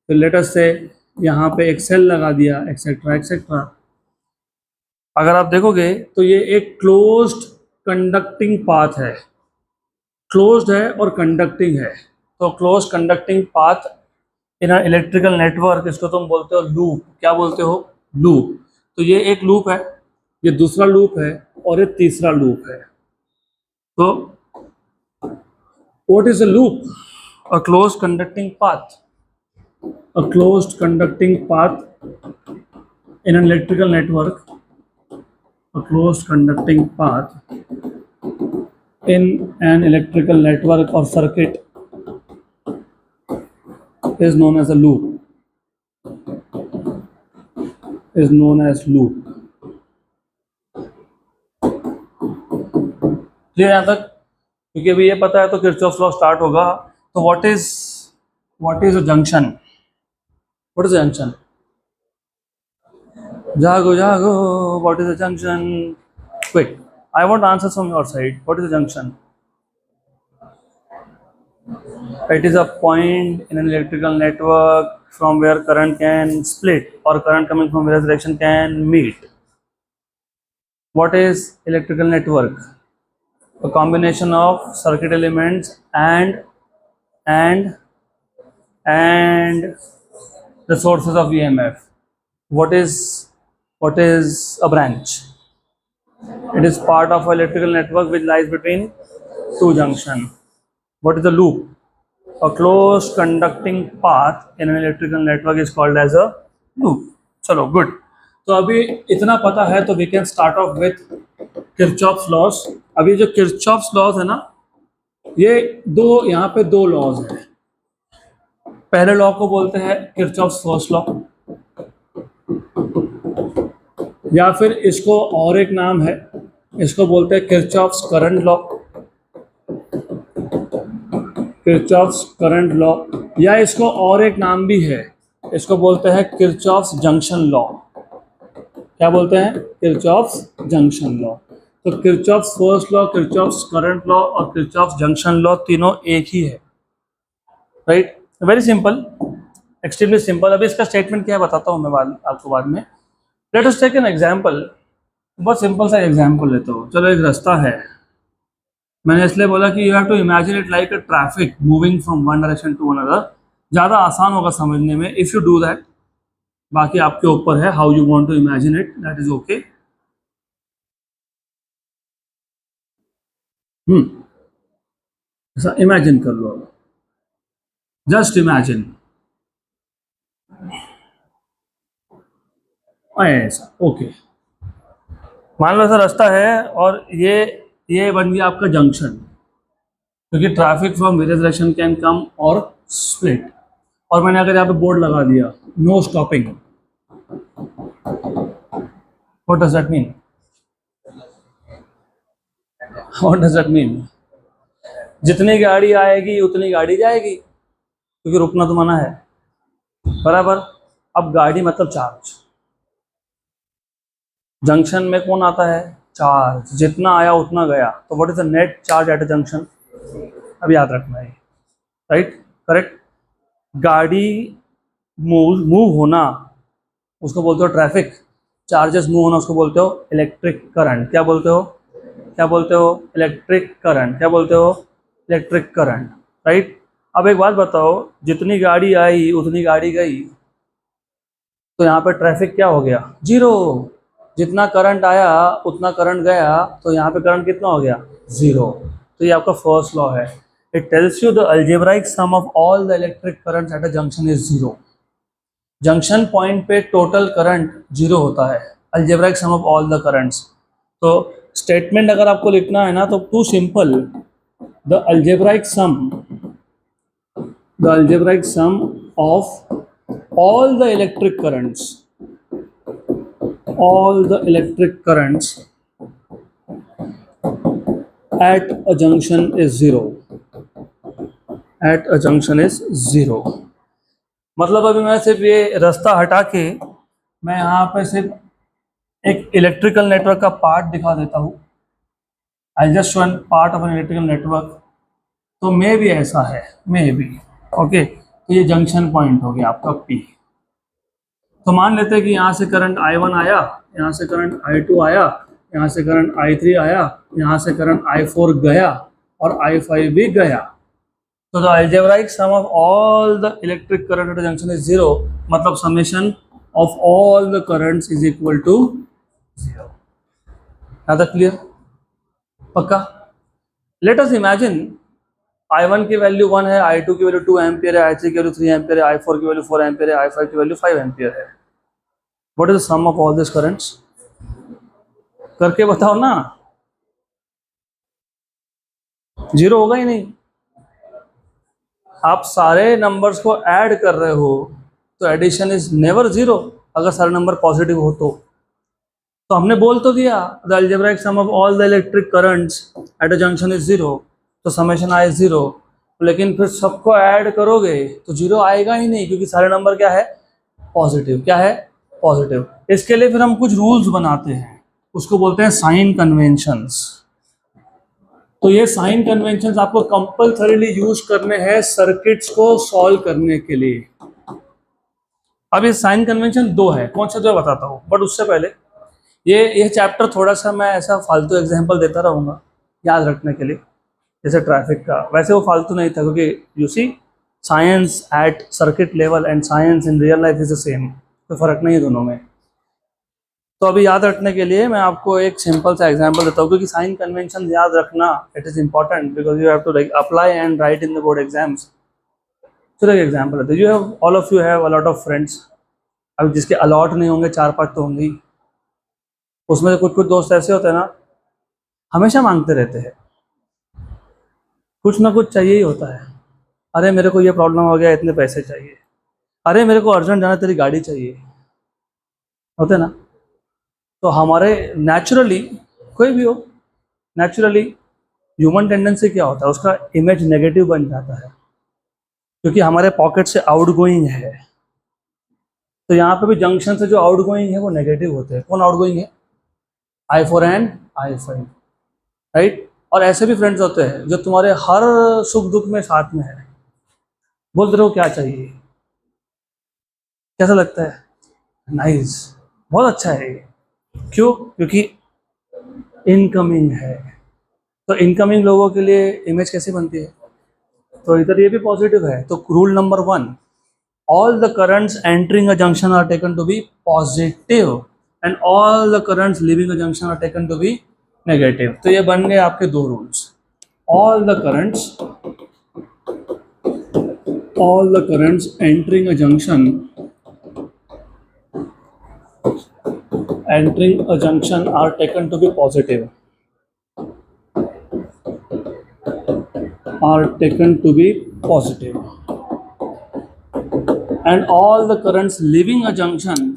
फिर लेटस से यहाँ पे एक सेल लगा दिया, एक्सेट्रा एक्सेट्रा। अगर आप देखोगे तो ये एक क्लोज्ड कंडक्टिंग पाथ है, क्लोज्ड है और कंडक्टिंग है। तो क्लोज्ड कंडक्टिंग पाथ इन अ इलेक्ट्रिकल नेटवर्क, इसको तुम बोलते हो लूप। क्या बोलते हो? लूप। तो ये एक लूप है, ये दूसरा लूप है, और ये तीसरा लूप है। So, what is a loop? A closed conducting path. A closed conducting path in an electrical network. A closed conducting path in an electrical network or circuit is known as a loop. Is known as loop. Clear यहाँ तक? क्योंकि अभी ये पता है तो Kirchhoff law start होगा। तो what is a junction? What is a junction? जागो जागो, what is a junction? Quick, I want answers from your side. What is a junction? It is a point in an electrical network from where current can split or current coming from various direction can meet. What is electrical network? A combination of circuit elements and the sources of EMF. What is a branch? It is part of an electrical network which lies between two junction. What is the loop? A closed conducting path in an electrical network is called as a loop. चलो good. तो अभी इतना पता है तो we can start off with Kirchhoff's laws. अभी जो Kirchhoff's laws है ना, ये दो, यहाँ पे दो लॉज हैं। पहले लॉ को बोलते हैं किरचॉफ्स फर्स्ट लॉ, या फिर इसको और एक नाम है, इसको बोलते हैं Kirchhoff's current law. Kirchhoff's current law, या इसको और एक नाम भी है, इसको बोलते हैं किरचॉफ्स जंक्शन लॉ। क्या बोलते हैं? Kirchhoff's junction law. तो Kirchhoff's first law, Kirchhoff's current law और किरचॉफ्स जंक्शन लॉ तीनों एक ही है, right? Very simple, extremely simple. अभी इसका स्टेटमेंट क्या है बताता हूँ मैं आपको बाद में। Let us take an example, बहुत सिंपल सा एग्जांपल लेता हूँ। चलो, एक रास्ता है, मैंने इसलिए बोला कि you have to imagine it like a traffic moving from one direction to another. ज़्यादा आसान होगा समझने में इफ़ यू डू दैट। बाकी आपके ऊपर है, how you want to imagine it, that is okay. ऐसा इमेजिन कर लो, जस्ट इमेजिन ऐसा, ओके। मान लो ऐसा रास्ता है और ये बन गया आपका जंक्शन, क्योंकि traffic from various direction can come और स्प्लिट। और मैंने अगर यहाँ पे बोर्ड लगा दिया, no stopping, what does that mean? What does that mean? जितनी गाड़ी आएगी उतनी गाड़ी जाएगी, क्योंकि रुकना तो मना है, बराबर। अब गाड़ी मतलब चार्ज, जंक्शन में कौन आता है? चार्ज। जितना आया उतना गया, तो what is the net charge at a junction? अब याद रखना है, राइट, करेक्ट। गाड़ी मूव होना उसको बोलते हो ट्रैफिक, चार्जेस मूव होना उसको बोलते हो इलेक्ट्रिक करंट। क्या बोलते हो? क्या बोलते हो? Electric current. क्या बोलते हो? Electric current, right. अब एक बात बताओ, जितनी गाड़ी आई उतनी गाड़ी गई, तो यहाँ पे ट्रैफिक क्या हो गया? जीरो। जितना करंट आया उतना करंट गया, तो यहाँ पे करंट कितना हो गया? जीरो। तो ये आपका फर्स्ट लॉ है। It tells you the algebraic sum of all the electric currents at a junction is zero. Junction point पे टोटल करंट जीरो होता है, algebraic sum of all the currents. तो स्टेटमेंट अगर आपको लिखना है ना, तो too simple, the algebraic sum, the algebraic sum of all the electric currents, all the electric currents at a junction is zero, at a junction is zero। मतलब अभी मैं सिर्फ ये रास्ता हटा के मैं यहाँ पे सिर्फ एक इलेक्ट्रिकल नेटवर्क का पार्ट दिखा देता हूँ। I just one part of N electrical network. तो मे भी ऐसा है, मे भी, ओके। तो ये जंक्शन पॉइंट हो गया आपका पी। तो मान लेते हैं कि यहाँ से करंट I1 आया, यहाँ से करंट I2 आया, यहाँ से करंट I3 आया, यहाँ से करंट I4 गया और I5 भी गया। तो the algebraic sum of all the electric current at junction is zero, मतलब summation of all the currents is equal to zero. ज़्यादा क्लियर? पक्का? लेट अस इमेजिन I1 की वैल्यू 1 है, I2 की वैल्यू 2 एम्पियर है, I3 की value 3 ampere है, I4 की वैल्यू 4 एम्पियर है, I5 की वैल्यू 5 एम्पियर है। What is the sum of all this currents? करके बताओ ना। जीरो होगा ही नहीं। आप सारे नंबर्स को ऐड कर रहे हो, तो एडिशन इज नेवर जीरो, अगर सारे नंबर पॉजिटिव हो तो हमने बोल तो दिया the algebraic sum of all the electric currents at a junction is zero, तो समेशन आए जीरो। लेकिन फिर सबको ऐड करोगे तो जीरो आएगा ही नहीं, क्योंकि सारे नंबर क्या है? पॉजिटिव। क्या है? पॉजिटिव। इसके लिए फिर हम कुछ रूल्स बनाते हैं, उसको बोलते हैं साइन कन्वेंशंस। तो ये साइन कन्वेंशंस आपको कंपल्सरीली यूज करने हैं सर्किट्स को सॉल्व करने के लिए। अब ये साइन कन्वेंशन दो है, कौन सा दो बताता हूँ, बट उससे पहले ये चैप्टर थोड़ा सा मैं ऐसा फालतू एग्जांपल देता रहूँगा याद रखने के लिए, जैसे ट्रैफिक का। वैसे वो फालतू नहीं था, क्योंकि you see science at circuit level and science in real life is the same, कोई फर्क नहीं है दोनों में। तो अभी याद रखने के लिए मैं आपको एक सिंपल सा एग्जांपल देता हूँ, क्योंकि साइन कन्वेंशन याद रखना it is important, because you have to apply and write in the board exams. चलो एक एग्जांपल देते हैं। You have all of you have a lot of friends. अब जिसके अलॉट नहीं होंगे 4-5 तो होंगे ही। उसमें से कुछ कुछ दोस्त ऐसे होते हैं ना, हमेशा मांगते रहते हैं, कुछ ना कुछ चाहिए ही होता है। अरे मेरे को ये प्रॉब्लम हो गया, इतने पैसे चाहिए। अरे मेरे को अर्जेंट जाना, तेरी गाड़ी चाहिए, होते ना। तो हमारे नेचुरली, कोई भी हो, नेचुरली ह्यूमन टेंडेंसी क्या होता है, उसका इमेज नेगेटिव बन जाता है क्योंकि हमारे पॉकेट से आउटगोइंग है। तो यहाँ पे भी जंक्शन से जो आउटगोइंग है वो नेगेटिव होते हैं। कौन आउटगोइंग है? I4 and I5, right. और ऐसे भी फ्रेंड्स होते हैं जो तुम्हारे हर सुख दुख में साथ में है, बोलते रहो क्या चाहिए। कैसा लगता है? नाइस, बहुत अच्छा है ये। क्यों? क्योंकि इनकमिंग है। तो इनकमिंग लोगों के लिए इमेज कैसी बनती है? तो इधर ये भी पॉजिटिव है। तो rule number 1, all the currents entering a junction are taken to be positive and all the currents leaving a junction are taken to be negative। तो ये बन गए आपके दो rules. all the currents entering a junction are taken to be positive, and all the currents leaving a junction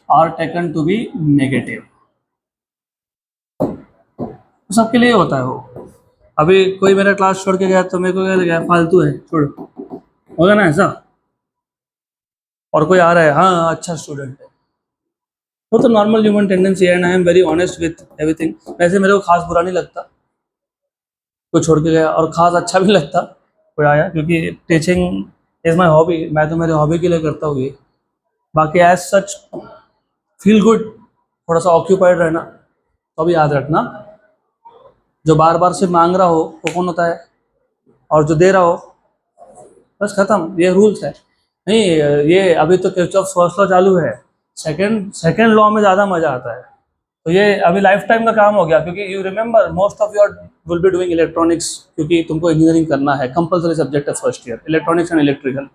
are taken to be negative। तो सबके लिए होता है वो। अभी कोई मेरा क्लास छोड़ के गया तो मेरे को क्या लगा, फालतू है छोड़, होगा ना ऐसा। और कोई आ रहा है, हाँ अच्छा स्टूडेंट है, वो तो नॉर्मल ह्यूमन टेंडेंसी है। And I am very honest with everything. वैसे मेरे को खास बुरा नहीं लगता कोई छोड़ के गया, और खास अच्छा भी नहीं लगता कोई आया, क्योंकि टीचिंग इज़ माई हॉबी। मैं तो मेरे हॉबी के लिए करता हूँ ये। बाकी एज सच फील गुड, थोड़ा सा ऑक्यूपाइड रहना। तो अभी याद रखना, जो बार बार से मांग रहा हो वो कौन होता है, और जो दे रहा हो, बस खत्म। ये रूल्स है। नहीं, ये अभी तो किरचॉफ्स फर्स्ट लॉ चालू है। सेकंड लॉ में ज़्यादा मज़ा आता है। तो ये अभी लाइफ टाइम का काम हो गया, क्योंकि you remember most of your will be doing electronics, क्योंकि तुमको इंजीनियरिंग करना है। कंपलसरी सब्जेक्ट है first year, electronics and electrical.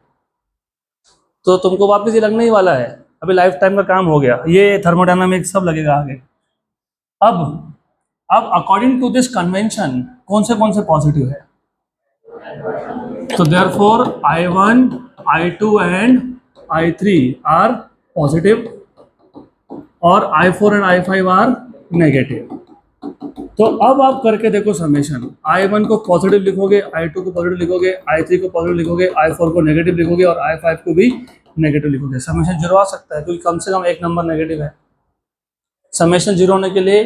तो तुमको वापस ये लगने ही वाला है। अभी लाइफ टाइम का काम हो गया। ये थर्मोडायनामिक्स सब लगेगा आगे। अब अकॉर्डिंग टू दिस कन्वेंशन कौन से पॉजिटिव है? तो therefore I1, I2 and I3 are positive और I4 and I5 are negative. तो अब आप करके देखो समेशन। I1 को पॉजिटिव लिखोगे, I2 को पॉजिटिव लिखोगे, I3 को पॉजिटिव लिखोगे, I4 को नेगेटिव लिखोगे और I5 को भी नेगेटिव लिखोगे। समेशन जीरो आ सकता है, क्योंकि कम से कम एक नंबर नेगेटिव है। समेशन जीरो होने के लिए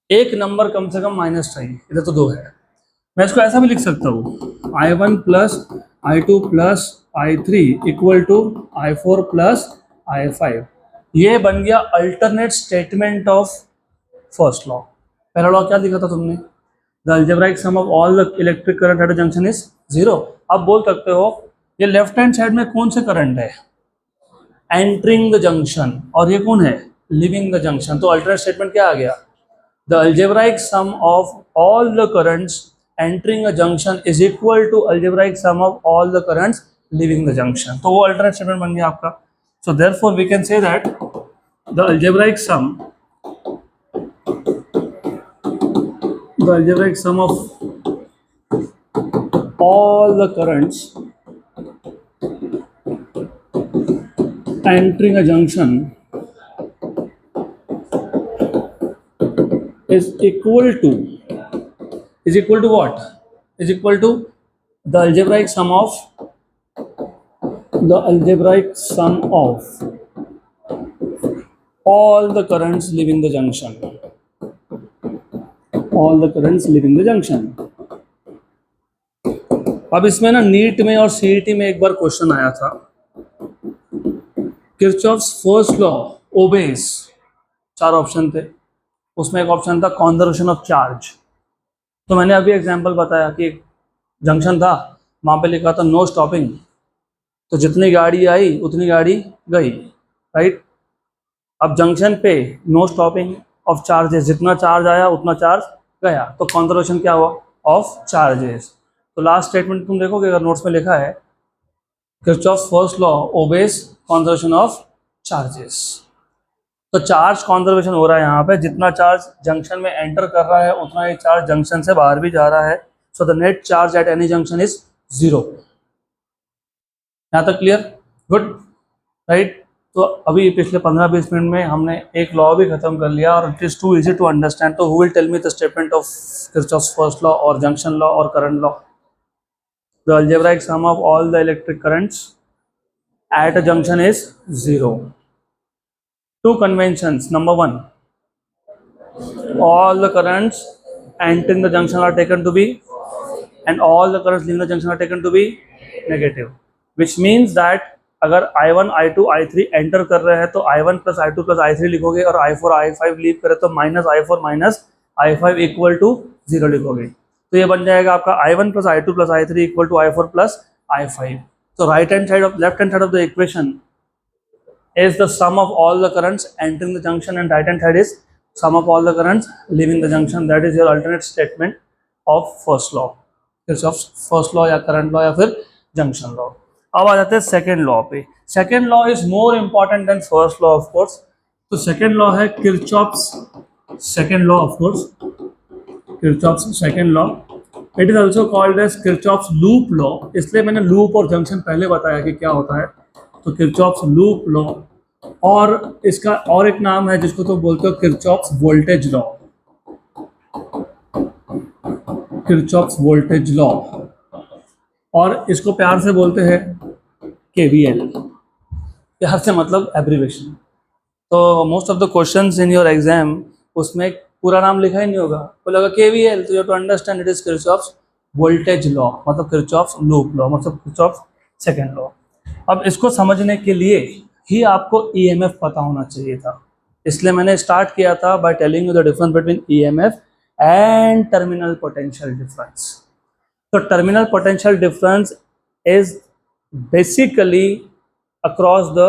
एक नंबर कम से कम माइनस चाहिए। इधर तो दो है। मैं इसको ऐसा भी लिख सकता हूँ, I1 plus I2 plus I3 equal to I4 plus I5। ये बन गया alternate statement of first law. पहला लॉ क्या दिखा था तुमने? The algebraic sum of all the electric current at a junction is zero. अब बोल सकते हो ये लेफ्ट हैंड साइड में कौन से करंट है? Entering the junction. और ये कौन है? Living the junction. तो अल्टरनेट स्टेटमेंट क्या आ गया? The algebraic sum of all the currents entering a junction is equal to algebraic sum of all the currents leaving the junction। तो वो alternate statement बन गया आपका। So therefore we can say that the algebraic sum of all the currents entering a junction is equal to what? Is equal to the algebraic sum of all the currents leaving the junction। अब इसमें ना NEET में और CET में एक बार question आया था, Kirchhoff's first law obeys. 4 option थे, उसमें एक ऑप्शन था कंजर्वेशन ऑफ चार्ज। तो मैंने अभी एग्जांपल बताया कि एक जंक्शन था, वहाँ पे लिखा था नो स्टॉपिंग। तो जितनी गाड़ी आई उतनी गाड़ी गई, राइट। अब जंक्शन पे नो स्टॉपिंग ऑफ चार्जेस, जितना चार्ज आया उतना चार्ज गया, तो कंजर्वेशन क्या हुआ? Of charges. तो लास्ट स्टेटमेंट तुम देखोगे अगर नोट्स में लिखा है, Kirchhoff's first law obeys conservation of charges. तो चार्ज कंजर्वेशन हो रहा है यहाँ पे, जितना चार्ज जंक्शन में एंटर कर रहा है उतना ही चार्ज जंक्शन से बाहर भी जा रहा है। So the net charge at any junction is 0। यहाँ तक क्लियर? Good, right. तो अभी पिछले 15-20 मिनट में हमने एक लॉ भी खत्म कर लिया और it is too easy to understand. तो who will tell me the statement of Kirchhoff's first law और जंक्शन लॉ और current law? The algebraic sum of all the electric currents at a junction is 0. Two conventions. Number one, all the currents entering the junction are taken to be, and all the currents leaving the junction are taken to be negative, which means that अगर I1, I2, I3 enter कर रहे हैं तो I1 plus I2 plus I3 लिखोगे और I4, I5 leave करे तो minus I4 minus I5 equal to 0 लिखोगे. तो ये बन जाएगा आपका I1 plus I2 plus I3 equal to I4 plus I5. तो right hand side of left hand side of the equation is the sum of all the currents entering the junction and right hand side is sum of all the currents leaving the junction. That is your alternate statement of first law, Kirchhoff's first law या current law या फिर junction law. अब आ जाते हैं second law पे. Second law is more important than first law of course. तो second law है Kirchhoff's second law of course, Kirchhoff's second law. It is also called as Kirchhoff's loop law. इसलिए मैंने loop और junction पहले बताया कि क्या होता है. तो किरचॉफ्स लूप लॉ, और इसका और एक नाम है जिसको तो बोलते हो Kirchhoff's voltage law. Kirchhoff's voltage law, और इसको प्यार से बोलते हैं KVL. प्यार से मतलब एब्रीवेशन. तो most of the questions in your exam उसमें पूरा नाम लिखा ही नहीं होगा, बोलेगा KVL. तो you to understand it is Kirchhoff's voltage law, मतलब किरचॉफ्स लूप लॉ, मतलब किरचॉफ्स सेकेंड लॉ. अब इसको समझने के लिए ही आपको EMF पता होना चाहिए था, इसलिए मैंने स्टार्ट किया था by telling you the difference between EMF and terminal potential difference. So terminal potential difference is basically across the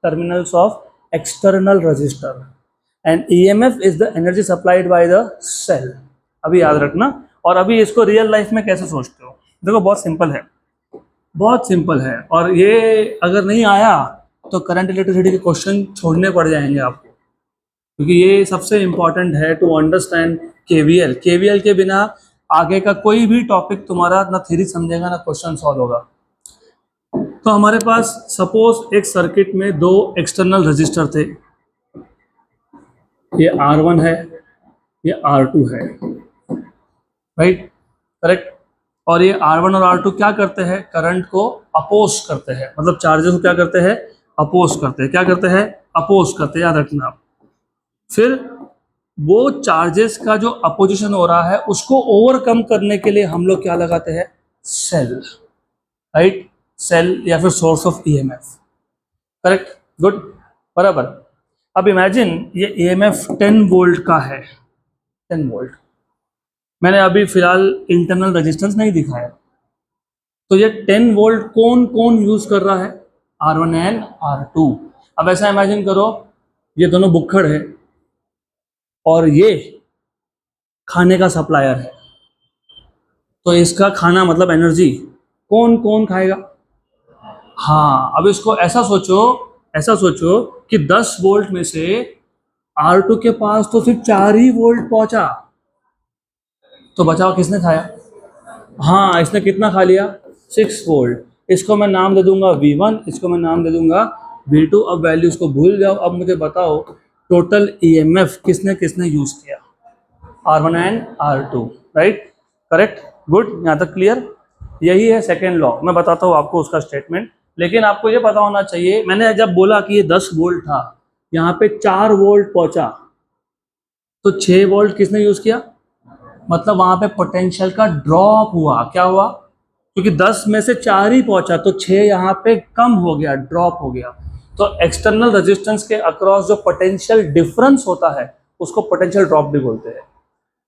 terminals of external resistor, and EMF is the energy supplied by the cell. अभी याद रखना. और अभी इसको real life में कैसे सोचते हो, देखो बहुत सिंपल है, बहुत सिंपल है. और ये अगर नहीं आया तो करंट इलेक्ट्रिसिटी के क्वेश्चन छोड़ने पड़ जाएंगे आपको, क्योंकि ये सबसे इंपॉर्टेंट है टू अंडरस्टैंड KVL. KVL के बिना आगे का कोई भी टॉपिक तुम्हारा ना थ्योरी समझेगा ना क्वेश्चन सॉल्व होगा. तो हमारे पास सपोज एक सर्किट में दो एक्सटर्नल रजिस्टर थे, ये R1 है, ये R2 है, राइट, करेक्ट. और ये R1 और R2 क्या करते हैं, करंट को अपोज करते हैं, मतलब चार्जेस को क्या करते हैं, अपोज करते हैं. क्या करते हैं, अपोज करते हैं, याद रखना आप. फिर वो चार्जेस का जो अपोजिशन हो रहा है उसको ओवरकम करने के लिए हम लोग क्या लगाते हैं, सेल, राइट, सेल या फिर source of EMF. Correct, good, बराबर. अब इमेजिन ये EMF 10 वोल्ट का है, 10 वोल्ट. मैंने अभी फिलहाल इंटरनल रेजिस्टेंस नहीं दिखाया. तो ये 10 वोल्ट कौन कौन यूज कर रहा है, R1 एंड R2. अब ऐसा इमेजिन करो ये दोनों बुक्खड़ है और ये खाने का सप्लायर है. तो इसका खाना मतलब एनर्जी कौन कौन खाएगा. हाँ, अब इसको ऐसा सोचो कि 10 वोल्ट में से R2 के पास तो सिर्फ 4 ही वोल्ट पहुंचा, तो बचाव किसने खाया. हाँ, इसने कितना खा लिया, 6 वोल्ट. इसको मैं नाम दे दूंगा V1, इसको मैं नाम दे दूंगा V2. अब वैल्यूज को भूल जाओ. अब मुझे बताओ टोटल EMF किसने किसने यूज किया, R1 and R2, right, correct, good. यहाँ तक क्लियर. यही है सेकेंड लॉ. मैं बताता हूँ आपको उसका स्टेटमेंट, लेकिन आपको ये पता होना चाहिए, मैंने जब बोला कि ये 10 वोल्ट था, यहाँ पे 4 वोल्ट पहुंचा, तो 6 वोल्ट किसने यूज किया, मतलब वहां पे पोटेंशियल का ड्रॉप हुआ. क्या हुआ, क्योंकि 10 में से 4 ही पहुंचा तो 6 यहाँ पे कम हो गया, ड्रॉप हो गया. तो एक्सटर्नल रेजिस्टेंस के अक्रॉस जो पोटेंशियल डिफरेंस होता है उसको पोटेंशियल ड्रॉप भी बोलते हैं,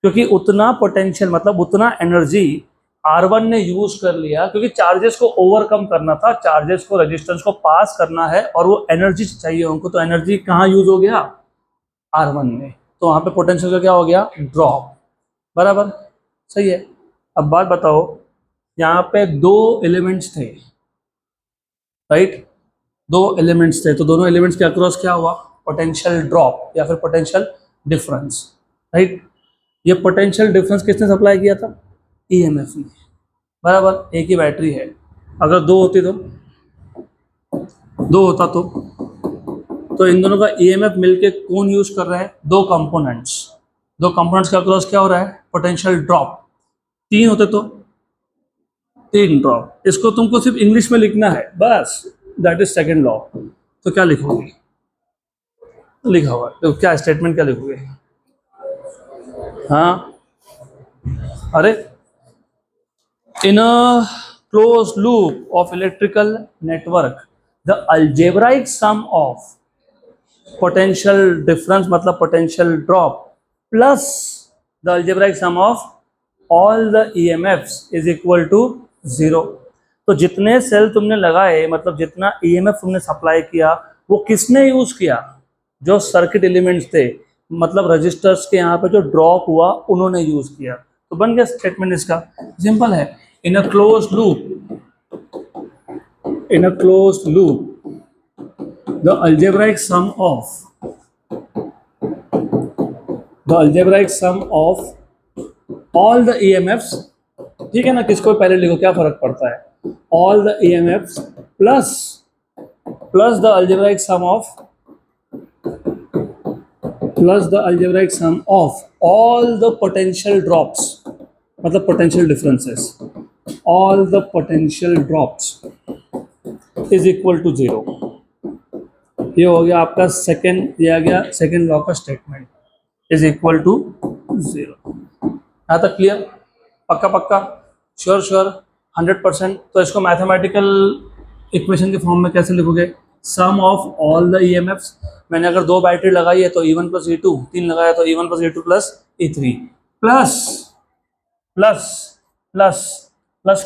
क्योंकि उतना पोटेंशियल मतलब उतना एनर्जी R1 ने यूज कर लिया, क्योंकि चार्जेस को ओवरकम करना था, चार्जेस को रेजिस्टेंस को पास करना है और वो एनर्जी चाहिए उनको. तो एनर्जी कहाँ यूज हो गया, R1 में. तो वहाँ पे पोटेंशियल का क्या हो गया, ड्रॉप, बराबर, सही है. अब बात बताओ, यहाँ पे 2 एलिमेंट्स थे, राइट, 2 एलिमेंट्स थे, तो दोनों एलिमेंट्स के अक्रॉस क्या हुआ, पोटेंशियल ड्रॉप या फिर पोटेंशियल डिफरेंस, राइट. ये पोटेंशियल डिफरेंस किसने सप्लाई किया था, EMF ने, बराबर. एक ही बैटरी है, अगर 2 होती तो 2 होता तो तो इन दोनों का ईएमएफ मिलके कौन यूज कर रहा है? दो कंपोनेंट्स का क्रॉस क्या हो रहा है? Potential drop. तीन होते तो तीन ड्रॉप। इसको तुमको सिर्फ इंग्लिश में लिखना है बस, दैट इज सेकेंड लॉ। तो क्या लिखोगे? लिखा हुआ है तो क्या स्टेटमेंट क्या लिखोगे? हाँ, अरे in a closed loop of electrical network, the algebraic sum of potential difference मतलब potential drop plus the algebraic sum of all the EMFs is equal to 0। तो जितने सेल तुमने लगाए मतलब जितना EMF तुमने सप्लाई किया वो किसने यूज किया? जो सर्किट एलिमेंट्स थे मतलब रजिस्टर्स के यहाँ पे जो ड्रॉप हुआ उन्होंने यूज किया। तो बन गया स्टेटमेंट इसका। सिंपल है। in a closed loop the algebraic sum of all the EMFs, ठीक है ना, किसको पहले लिखो क्या फर्क पड़ता है? all the EMFs plus the algebraic sum of all the potential drops मतलब potential differences, all the potential drops is equal to 0। ये हो गया आपका सेकेंड, दिया गया सेकेंड लॉ का स्टेटमेंट, इज इक्वल टू 0। यहाँ तक क्लियर? पक्का श्योर 100%। तो इसको मैथमेटिकल इक्वेशन के फॉर्म में कैसे लिखोगे? सम ऑफ ऑल द ईएमएफ्स। मैंने अगर दो बैटरी लगाई है तो E1 प्लस E2, तीन लगाया तो E1 plus E2 plus E3 plus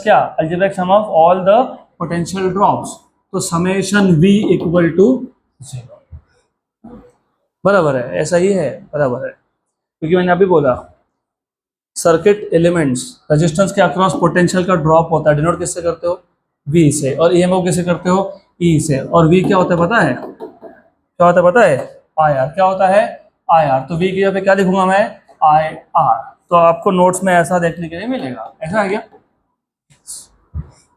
क्या? Algebraic sum of all the potential drops. तो समेशन V इक्वल टू 0। बराबर है, ऐसा ही है, बराबर है। क्योंकि मैंने अभी बोला सर्किट एलिमेंट्स रेजिस्टेंस के अक्रॉस पोटेंशियल का ड्रॉप होता है, डिनोट किससे करते हो? V से। और EMF किससे करते हो? E से। और V क्या होता है पता है? क्या होता है पता है? IR। क्या होता है? IR। तो V की जगह पे क्या लिखूंगा मैं? IR। तो आपको नोट्स में ऐसा देखने के लिए मिलेगा। ऐसा है क्या?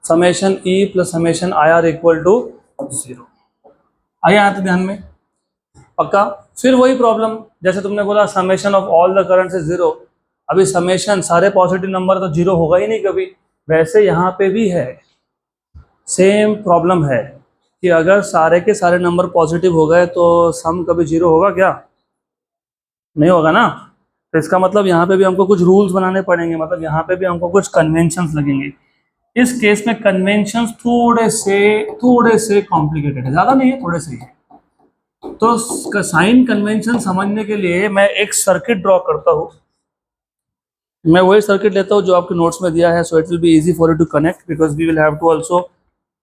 Summation E plus summation IR equal to 0। आइए यहाँ तक ध्यान में, पक्का। फिर वही प्रॉब्लम जैसे तुमने बोला summation of all the current से 0। अभी समेशन सारे पॉजिटिव नंबर तो 0 होगा ही नहीं कभी, वैसे यहाँ पे भी है सेम प्रॉब्लम है कि अगर सारे के सारे नंबर पॉजिटिव हो गए तो सम कभी 0 होगा क्या? नहीं होगा ना। तो इसका मतलब यहाँ पे भी हमको कुछ रूल्स बनाने पड़ेंगे, मतलब यहाँ पे भी हमको कुछ कन्वेंशंस लगेंगे। इस केस में कन्वेंशंस थोड़े से कॉम्प्लिकेटेड है, ज़्यादा नहीं है, थोड़े से ही है। तो साइन कन्वेंशन समझने के लिए मैं एक सर्किट ड्रॉ करता हूँ। मैं वही सर्किट लेता हूँ जो आपके नोट्स में दिया है, so it will be easy for you to connect because we will have to also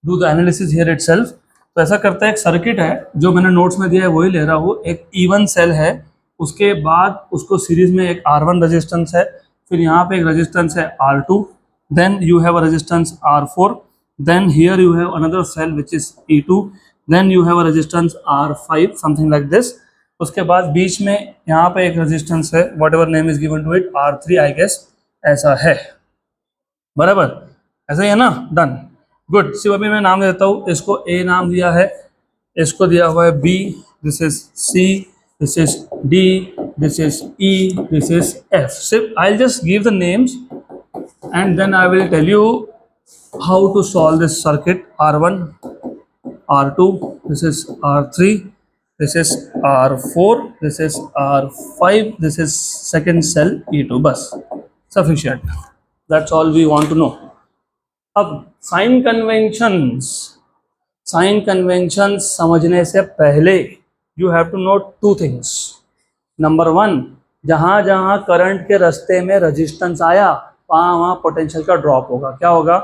do the analysis here itself. तो ऐसा करता है, एक सर्किट है जो मैंने नोट्स में दिया है वही ले रहा हूँ। एक E1 सेल है, उसके बाद उसको सीरीज में एक R1 रेजिस्टेंस है, फिर यहाँ पे एक रेजिस्टेंस है R2, then you have a resistance R4, then here you have another cell which is E2, then you have a resistance R5, something like this। उसके बाद बीच में यहाँ पे एक रेजिस्टेंस है, whatever name is given to it, R3 I guess, ऐसा है। बराबर, ऐसा ही है ना? Done, good. सिर्फ अभी मैं नाम देता हूँ, इसको A नाम दिया है, इसको दिया हुआ है B, this is C, this is D, this is E, this is F। सिर्फ I'll just give the names and then I will tell you how to solve this circuit। R1, R2, this is R3, this is R4, this is R5, this is second cell E2। बस sufficient, that's all we want to know। अब sign conventions समझने से पहले you have to know two things। Number 1, जहाँ जहाँ current के रास्ते में रेजिस्टेंस आया वहाँ पोटेंशियल का ड्रॉप होगा। क्या होगा?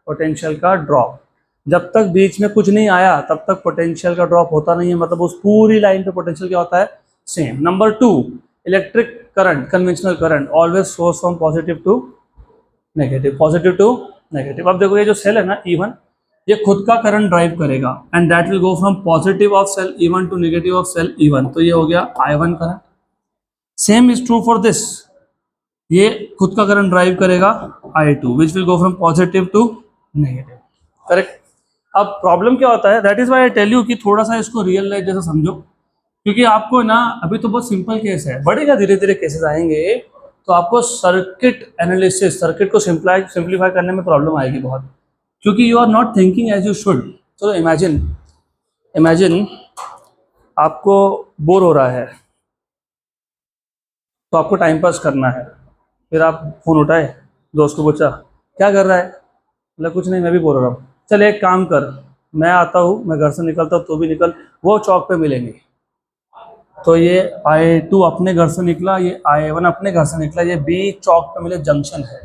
पोटेंशियल का ड्रॉप। जब तक बीच में कुछ नहीं आया तब तक पोटेंशियल का ड्रॉप होता नहीं है, मतलब उस पूरी लाइन पे पोटेंशियल क्या होता है? Same. Number 2, electric current, conventional current always source from positive to negative, positive to negative. अब देखो ये जो सेल है ना E1, ये खुद का करंट ड्राइव करेगा and that will go from positive of cell E1 to negative of cell E1। तो ये हो गया I1 current. Same is true for this, ये खुद का करंट ड्राइव करेगा I2 which will go from positive to negative. Correct. अब problem क्या होता है, that is why I tell you कि थोड़ा सा इसको रियल लाइफ जैसा समझो। क्योंकि आपको ना अभी तो बहुत सिंपल केस है, बढ़ेगा धीरे धीरे केसेस आएंगे तो आपको सर्किट एनालिसिस, सर्किट को सिंप्लीफाई करने में प्रॉब्लम आएगी बहुत, क्योंकि you are not thinking as you should. चलो इमेजिन इमेजिन आपको बोर हो रहा है, तो आपको टाइम पास करना है, फिर आप फ़ोन उठाए, दोस्त को पूछा क्या कर रहा है, बोला कुछ नहीं मैं भी बोर हो रहा हूँ, चल एक काम कर, मैं आता हूँ, मैं घर से निकलता हूँ तो भी निकल, वो चौक पे मिलेंगे। तो ये I2 अपने घर से निकला, ये I1 अपने घर से निकला, ये बी चौक पे मिले, जंक्शन है,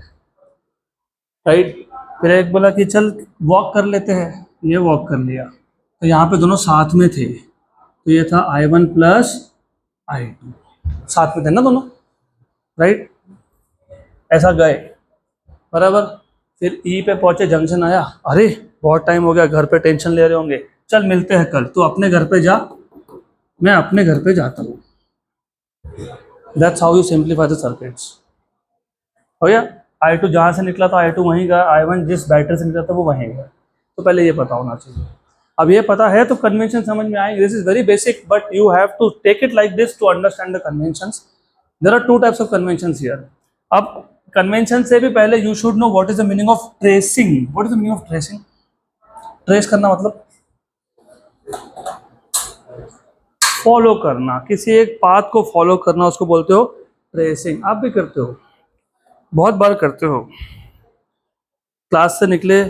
राइट। फिर एक बोला कि चल वॉक कर लेते हैं, ये वॉक कर लिया, तो यहाँ पे दोनों साथ में थे, तो ये था I1 प्लस I2, साथ में थे ना दोनों, राइट। ऐसा गए, बराबर। फिर ई पे पहुंचे, जंक्शन आया, अरे बहुत टाइम हो गया, घर पे टेंशन ले रहे होंगे, चल मिलते हैं कल, तू अपने घर पे जा, मैं अपने घर पे जाता हूँ। That's how you simplify the circuits. हो गया, I2 जहाँ से निकला था I2 वहीं गया, I1 जिस बैटरी से निकला था वो वहीं गया। तो पहले ये पता होना चाहिए। अब ये पता है तो कन्वेंशन समझ में आएंगे। This is very basic but you have to take it like this to understand the conventions. There are two types of conventions here. अब कन्वेंशन से भी पहले you should know what is the meaning of tracing. What is the meaning of tracing? Trace करना मतलब follow करना, किसी एक path को फॉलो करना, उसको बोलते हो ट्रेसिंग। आप भी करते हो, बहुत बार करते हो। क्लास से निकले,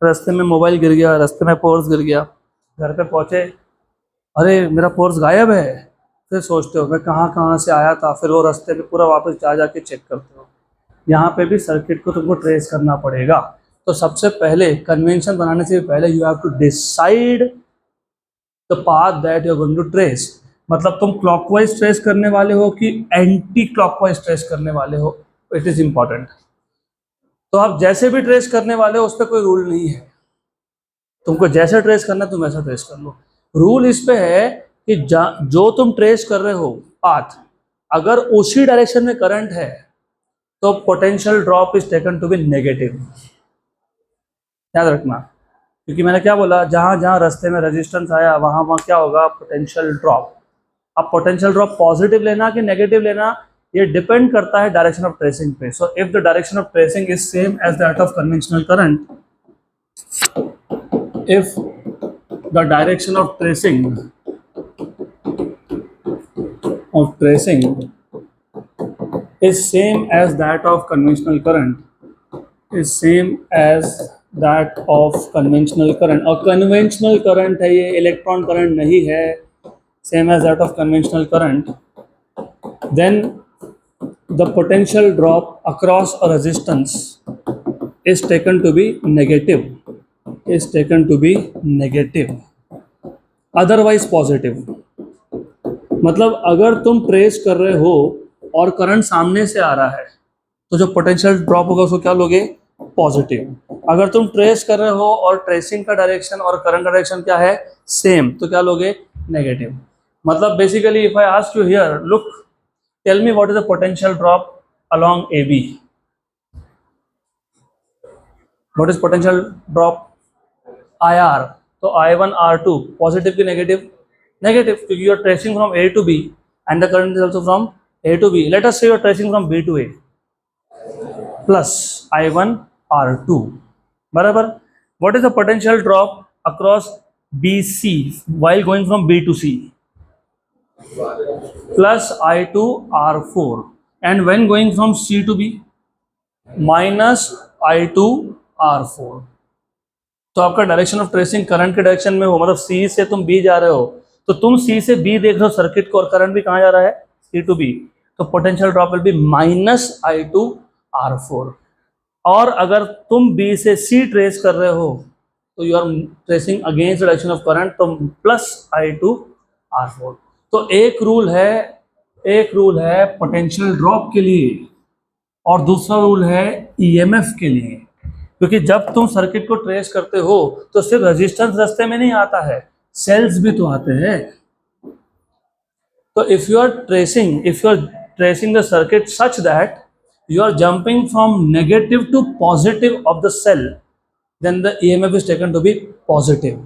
रास्ते में मोबाइल गिर गया, रास्ते में पर्स गिर गया, घर पे पहुंचे, अरे मेरा पर्स गायब है, फिर सोचते हो मैं कहाँ कहाँ से आया था, फिर वो रास्ते पे पूरा वापस जा जाके चेक करते हो। यहाँ पे भी सर्किट को तुमको ट्रेस करना पड़ेगा। तो सबसे पहले कन्वेंशन बनाने से पहले you have to decide the path that you are going to trace. मतलब तुम क्लॉकवाइज ट्रेस करने वाले हो कि एंटी क्लॉकवाइज ट्रेस करने वाले हो, इट इज इंपॉर्टेंट। तो आप जैसे भी ट्रेस करने वाले हो उस पर कोई रूल नहीं है, तुमको जैसे ट्रेस करना है तुम वैसा ट्रेस कर लो। रूल इस पे है कि जो तुम ट्रेस कर रहे हो पाथ, अगर उसी डायरेक्शन में करंट है तो potential drop is taken to be negative. याद रखना, क्योंकि मैंने क्या बोला, जहां जहां रास्ते में रेजिस्टेंस आया वहां वहां क्या होगा, पोटेंशियल ड्रॉप। अब पोटेंशियल ड्रॉप पॉजिटिव लेना कि नेगेटिव लेना, ये डिपेंड करता है डायरेक्शन ऑफ ट्रेसिंग पे। So if the direction of tracing is same as that of conventional current, if the direction of tracing is same as that of conventional current, is same as that of conventional current, और conventional current है ये, electron current नहीं है, same as that of conventional current, then the potential drop across a resistance is taken to be negative, is taken to be negative, otherwise positive। मतलब अगर तुम trace कर रहे हो और करंट सामने से आ रहा है तो जो पोटेंशियल ड्रॉप होगा उसको क्या लोगे, पॉजिटिव। अगर तुम ट्रेस कर रहे हो और ट्रेसिंग का डायरेक्शन और करंट का डायरेक्शन क्या है, सेम, तो क्या लोगे, नेगेटिव। मतलब basically if I ask you here, look tell me what is the potential drop along A B, what is potential drop IR, तो I1 R2 पॉजिटिव की नेगेटिव, नेगेटिव, क्योंकि you are tracing from A to B and the current is also from A to B। Let us say you are tracing from B to A, plus I1 R2, बराबर। What is the potential drop across BC while going from B to C, plus I2 R4, and when going from C to B, minus I2 R4। तो आपका direction of tracing current के direction में हो, मतलब सी से तुम B जा रहे हो, तो तुम सी से बी देख रहे हो सर्किट को, और करंट भी कहाँ जा रहा है, सी टू बी, तो potential drop will B -I2R4। और अगर तुम बी से सी ट्रेस कर रहे हो तो you are tracing against direction of current, तो +I2R4। तो एक रूल है पोटेंशियल ड्रॉप के लिए और दूसरा रूल है EMF के लिए। क्योंकि जब तुम सर्किट को ट्रेस करते हो तो सिर्फ रेजिस्टेंस रास्ते में नहीं आता है, सेल्स भी तो आते हैं। तो if you are tracing the circuit such that you are jumping from negative to positive of the cell, then the EMF is taken to be positive,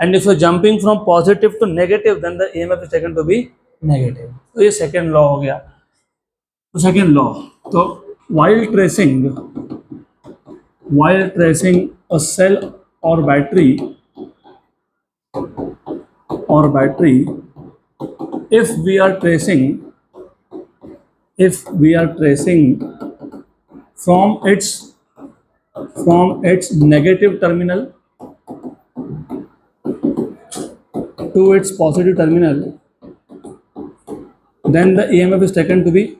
and if you're jumping from positive to negative then the EMF is taken to be negative. तो ये second law हो गया. तो second law, तो while tracing a cell or battery, if we are tracing from its negative terminal to its positive terminal, then the EMF is taken to be,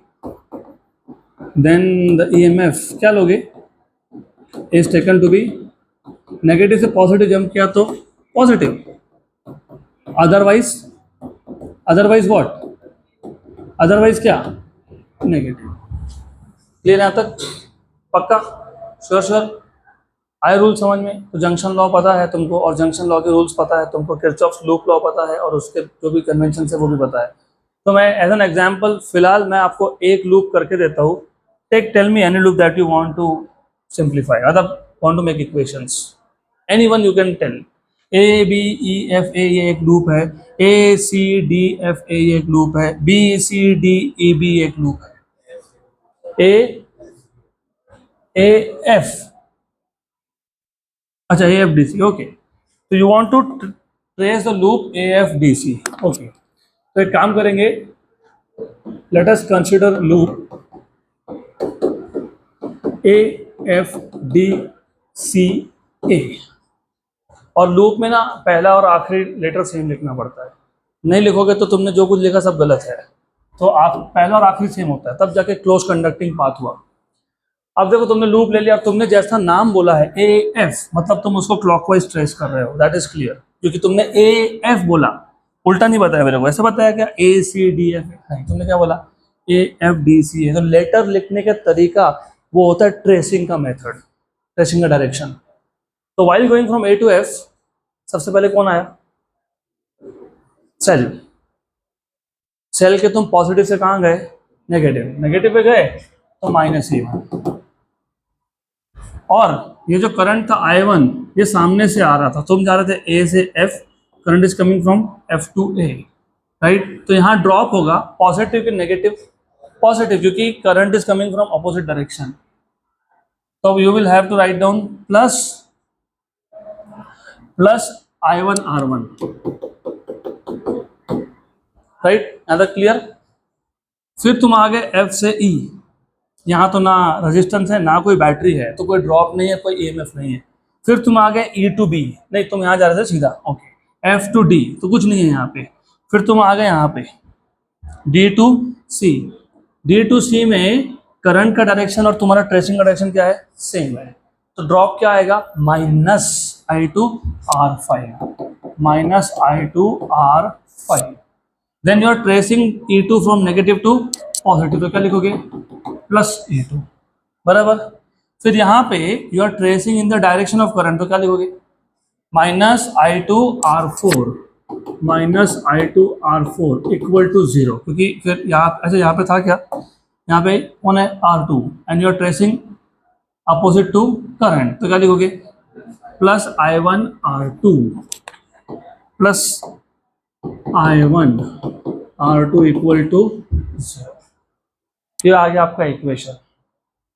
then the EMF क्या लोगे, is taken to be negative से positive jump किया तो positive, otherwise what, otherwise क्या, negative. Clear यहाँ तक? पक्का? Sure? आए रूल समझ में? तो जंक्शन लॉ पता है तुमको, और जंक्शन लॉ के रूल्स पता है तुमको, किरचॉफ्स लूप लॉ पता है, और उसके जो भी कन्वेंशन है वो भी पता है. तो मैं एज एन एग्जांपल फिलहाल मैं आपको एक लूप करके देता हूँ. Tell me any loop that you want to simplify, मतलब want to make equations, anyone you can tell. A B E F A ये एक लूप है, ए सी डी एफ ए ये एक लूप है, B C D E B एक loop है, A F, अच्छा A F D C. Okay, तो you want to trace the loop A F D C. Okay, तो एक काम करेंगे, let us consider loop A F D C A. और loop में ना पहला और आखिरी लेटर सेम लिखना पड़ता है. नहीं लिखोगे तो तुमने जो कुछ लिखा सब गलत है. तो आप पहला और आखिरी सेम होता है, तब जाके क्लोज कंडक्टिंग पाथ हुआ. अब देखो तुमने लूप ले लिया, तुमने जैसा नाम बोला है ए एफ, मतलब तुम उसको क्लॉकवाइज ट्रेस कर रहे हो, दैट इज क्लियर. क्योंकि तुमने ए एफ बोला, उल्टा नहीं बताया मेरे को, ऐसा बताया क्या ए सी डी एफ है, तुमने क्या बोला ए एफ डी सी है. तो लेटर लिखने का तरीका वो होता है ट्रेसिंग का मेथड, ट्रेसिंग का डायरेक्शन. तो while going from A to F, सबसे पहले कौन आया, सेल के तुम पॉजिटिव से कहाँ गए, नेगेटिव पे गए तो -E1. और ये जो करंट था I1 ये सामने से आ रहा था, तुम जा रहे थे A से F, current is coming from F to A, right. तो यहाँ ड्रॉप होगा पॉजिटिव के नेगेटिव, पॉजिटिव, क्योंकि current is coming from opposite direction. तो you will have to write down plus I1 R1, right. Other clear? फिर तुम आ गए F से E, यहाँ तो ना रेजिस्टेंस है ना कोई बैटरी है, तो कोई ड्रॉप नहीं है, कोई EMF नहीं है. फिर तुम आ गए E टू B, नहीं तुम यहाँ जा रहे थे सीधा, ओके. F टू D तो कुछ नहीं है यहाँ पे. फिर तुम आ गए यहाँ पे D to C. D to C में करंट का डायरेक्शन और तुम्हारा ट्रेसिंग का डायरेक्शन क्या है, सेम है. तो ड्रॉप क्या आएगा, -I2R5. Then you are tracing E2 from negative to positive, तो क्या लिखोगे +E2, बराबर. फिर यहाँ पे you are tracing in the direction of current, तो क्या लिखोगे -I2R4 इक्वल टू 0, क्योंकि फिर यहाँ अच्छा यहाँ पे था क्या, यहाँ पे कौन है R2, and you are tracing opposite to current, तो क्या लिखोगे +I1R2 इक्वल टू 0. ये आ गया आपका इक्वेशन,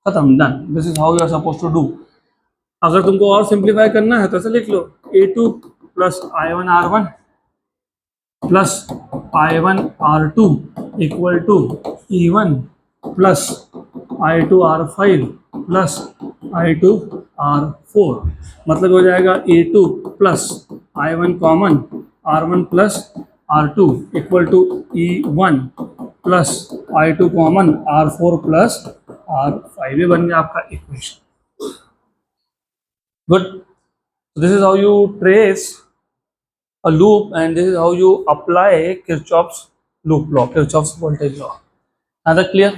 खत्म, done. This is how you are suppose to do. अगर तुमको और सिंप्लीफाई करना है तो ऐसे लिख लो A2 + I1R1 + I1R2 equal to E1 + I2R5 + I2R4. मतलब हो जाएगा A2 + I1 common, R1 + R2 equal to E1 + I2 common, R4 + R5. ये बन गया आपका equation. Good. This is how you trace a loop and this is how you apply Kirchhoff's loop law, Kirchhoff's voltage law. Are that clear?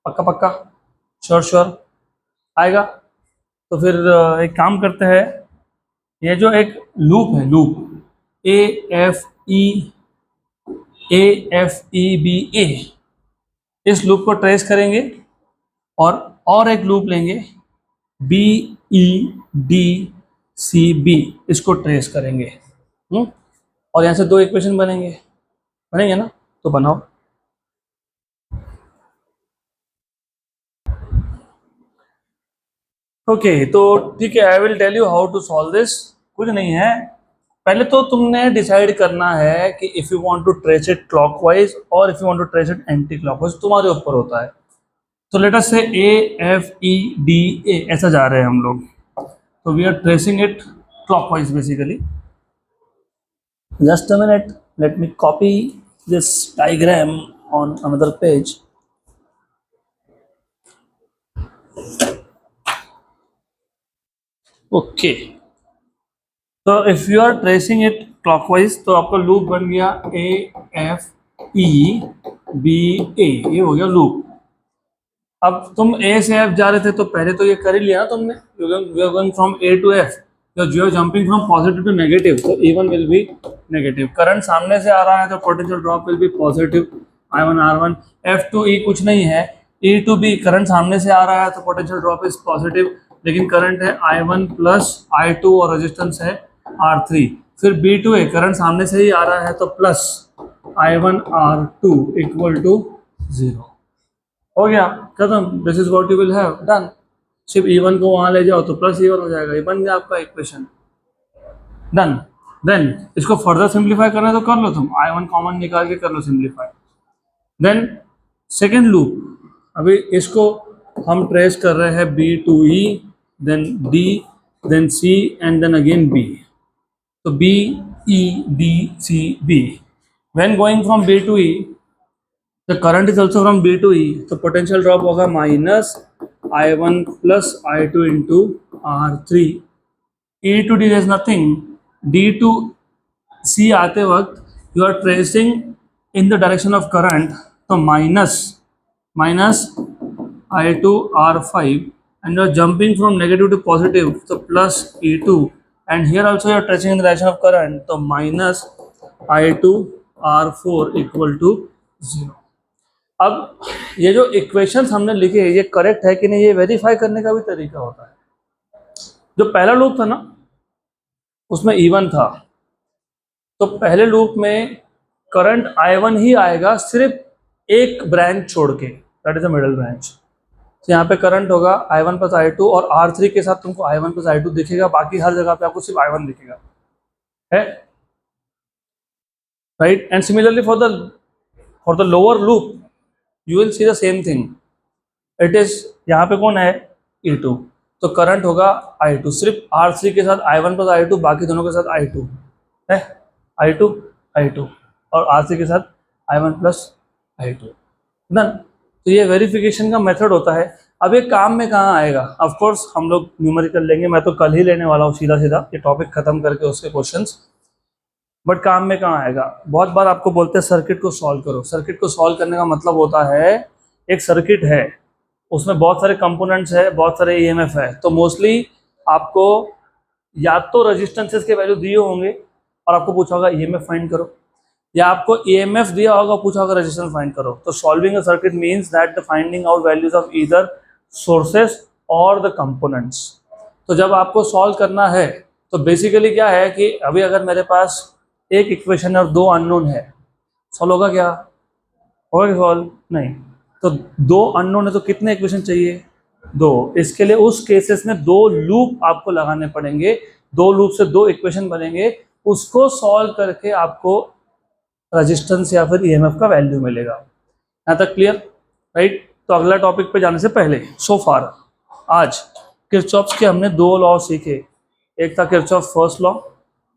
पक्का sure आएगा. तो फिर एक काम करते हैं, ये जो एक लूप है, लूप AFEBA, इस लूप को ट्रेस करेंगे और एक लूप लेंगे BEDCB, इसको ट्रेस करेंगे. और यहाँ से दो इक्वेशन बनेंगे ना, तो बनाओ। ओके तो ठीक है, I will tell you how to solve this. कुछ नहीं है, पहले तो तुमने डिसाइड करना है कि if you want to trace it clockwise और if you want to trace it anti clockwise, तुम्हारे ऊपर होता है। तो लेट अस से A F E D A ऐसा जा रहे हैं हम लोग, तो we are tracing it clockwise basically. Just a minute, let me copy this diagram on another page. Okay, तो if you are tracing it clockwise तो आपका लूप बन गया ए एफ ई बी ए, ये हो गया लूप। अब तुम ए से एफ जा रहे थे तो पहले तो ये कर ही लिया ना तुमने, we are going from A to F, you are jumping from positive to negative, तो E1 will be negative. Current सामने से आ रहा है तो potential drop will be positive, I1 R1। F to E कुछ नहीं है, ई टू बी करंट सामने से आ रहा है तो पोटेंशियल ड्रॉप इज पॉजिटिव, लेकिन करंट है I1 प्लस I2 और रेजिस्टेंस है R3। फिर बी टू ए करंट सामने से ही आ रहा है तो plus I1 R2 equal to 0। हो गया, खत्म। This is what you will have done. सिर्फ E1 को वहां ले जाओ तो प्लस E1 हो जाएगा, ये बन गया आपका इक्वेशन, डन। देन इसको फर्दर सिंप्लीफाई करना है तो कर लो, तुम I1 कॉमन निकाल के कर लो सिंप्लीफाई। देन सेकेंड लूप, अभी इसको हम ट्रेस कर रहे हैं B to E, then D, then C and then again B। तो B E D C B, when going from B to E the current is also from B to E, तो potential drop होगा minus I1 plus I2 into R3। E to D there is nothing, D to C आते वक्त you are tracing in the direction of current, तो minus I2 R5 and you are jumping from negative to positive, so plus E2, and here also you are tracing in the direction of current, तो minus I2 R4 equal to 0। अब ये जो equations हमने लिखे ये correct है कि नहीं, ये वेरीफाई करने का भी तरीका होता है। जो पहला लूप था ना उसमें E1 था, तो पहले लूप में करंट I1 ही आएगा सिर्फ एक ब्रांच छोड़ के, that is the middle branch. तो यहाँ पे करंट होगा I1 प्लस I2 और R3 के साथ तुमको I1 प्लस I2 दिखेगा, बाकी हर जगह पे आपको सिर्फ I1 दिखेगा, है right. And similarly for the lower loop you will see the same thing, it is यहाँ पे कौन है E2, तो करंट होगा I2 सिर्फ R3 के साथ I1 प्लस I2, बाकी दोनों के साथ I2 है, I2 और R3 के साथ I1 प्लस I2 डन। तो ये वेरिफिकेशन का मेथड होता है। अब ये काम में कहाँ आएगा, ऑफ कोर्स हम लोग न्यूमेरिकल लेंगे, मैं तो कल ही लेने वाला हूँ सीधा ये टॉपिक खत्म करके उसके क्वेश्चंस, बट काम में कहाँ आएगा। बहुत बार आपको बोलते हैं सर्किट को सॉल्व करो, सर्किट को सॉल्व करने का मतलब होता है एक सर्किट है उसमें बहुत सारे कंपोनेंट्स है, बहुत सारे ईएमएफ है, तो मोस्टली आपको या तो रेजिस्टेंसेस के वैल्यू दिए होंगे और आपको पूछा होगा ईएमएफ फाइंड करो, या आपको ईएमएफ दिया होगा पूछा होगा रेजिस्टेंस फाइंड करो। तो solving a circuit means that the finding out values of either sources और द कंपोनेंट्स। तो जब आपको सॉल्व करना है तो बेसिकली क्या है कि अभी अगर मेरे पास एक इक्वेशन है और दो अननोन है, सॉल्व होगा क्या, होगा सॉल्व नहीं। तो दो अननोन है तो कितने इक्वेशन चाहिए, दो। इसके लिए उस केसेस में दो लूप आपको लगाने पड़ेंगे, दो लूप से दो इक्वेशन बनेंगे, उसको सॉल्व करके आपको रेजिस्टेंस या फिर ईएमएफ का वैल्यू मिलेगा। यहाँ तक क्लियर राइट। तो अगला टॉपिक पे जाने से पहले सो फार आज किरचॉफ्स के हमने दो लॉ सीखे, एक था Kirchhoff first law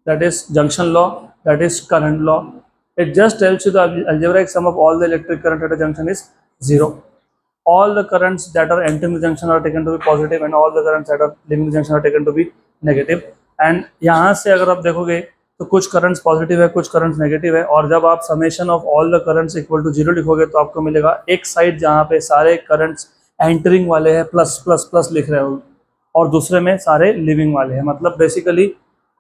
that is junction law, that is current law. It just tells you the algebraic sum of all the electric current at a junction is 0. All the currents that are entering the junction are taken to be positive and all the currents that are leaving the junction are taken to be negative. And यहाँ से अगर आप देखोगे तो कुछ currents positive है, कुछ currents negative है, और जब आप summation of all the currents equal to 0 लिखोगे तो आपको मिलेगा एक साइड जहाँ पे सारे currents एंटरिंग वाले हैं प्लस प्लस प्लस लिख रहे हो, और दूसरे में सारे लिविंग वाले हैं। मतलब basically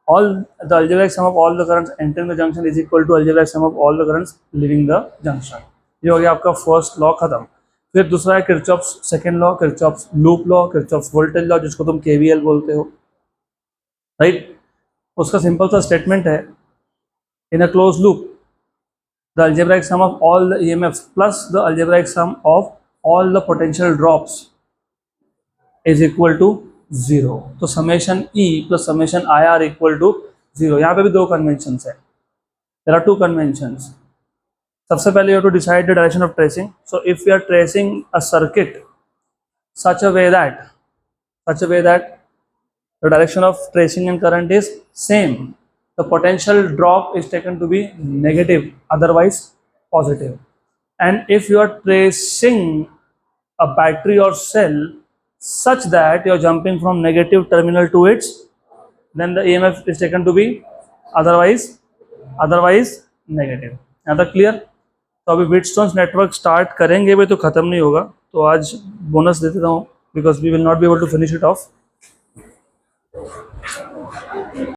all the algebraic sum of all the currents entering the junction is equal to algebraic sum of all the currents leaving the junction। ये हो गया आपका फर्स्ट लॉ खत्म। फिर दूसरा है Kirchhoff's second law, Kirchhoff's loop law, Kirchhoff's voltage law, जिसको तुम केवीएल बोलते हो राइट। उसका सिंपल सा स्टेटमेंट है In a closed loop, the algebraic sum of all the EMFs plus the algebraic sum of all the potential drops is equal to 0. तो summation E plus summation IR equal to 0. यहाँ पे भी दो conventions है. There are two conventions. सबसे पहले you have to decide the direction of tracing. So if we are tracing a circuit such a way that the direction of tracing and current is same, the potential drop is taken to be negative, otherwise positive. And if you are tracing a battery or cell such that you are jumping from negative terminal to its, then the EMF is taken to be otherwise negative. यहाँ तक clear? तो अभी Wheatstone's network start करेंगे भी तो ख़त्म नहीं होगा, तो आज बोनस दे देता हूँ because we will not be able to finish it of.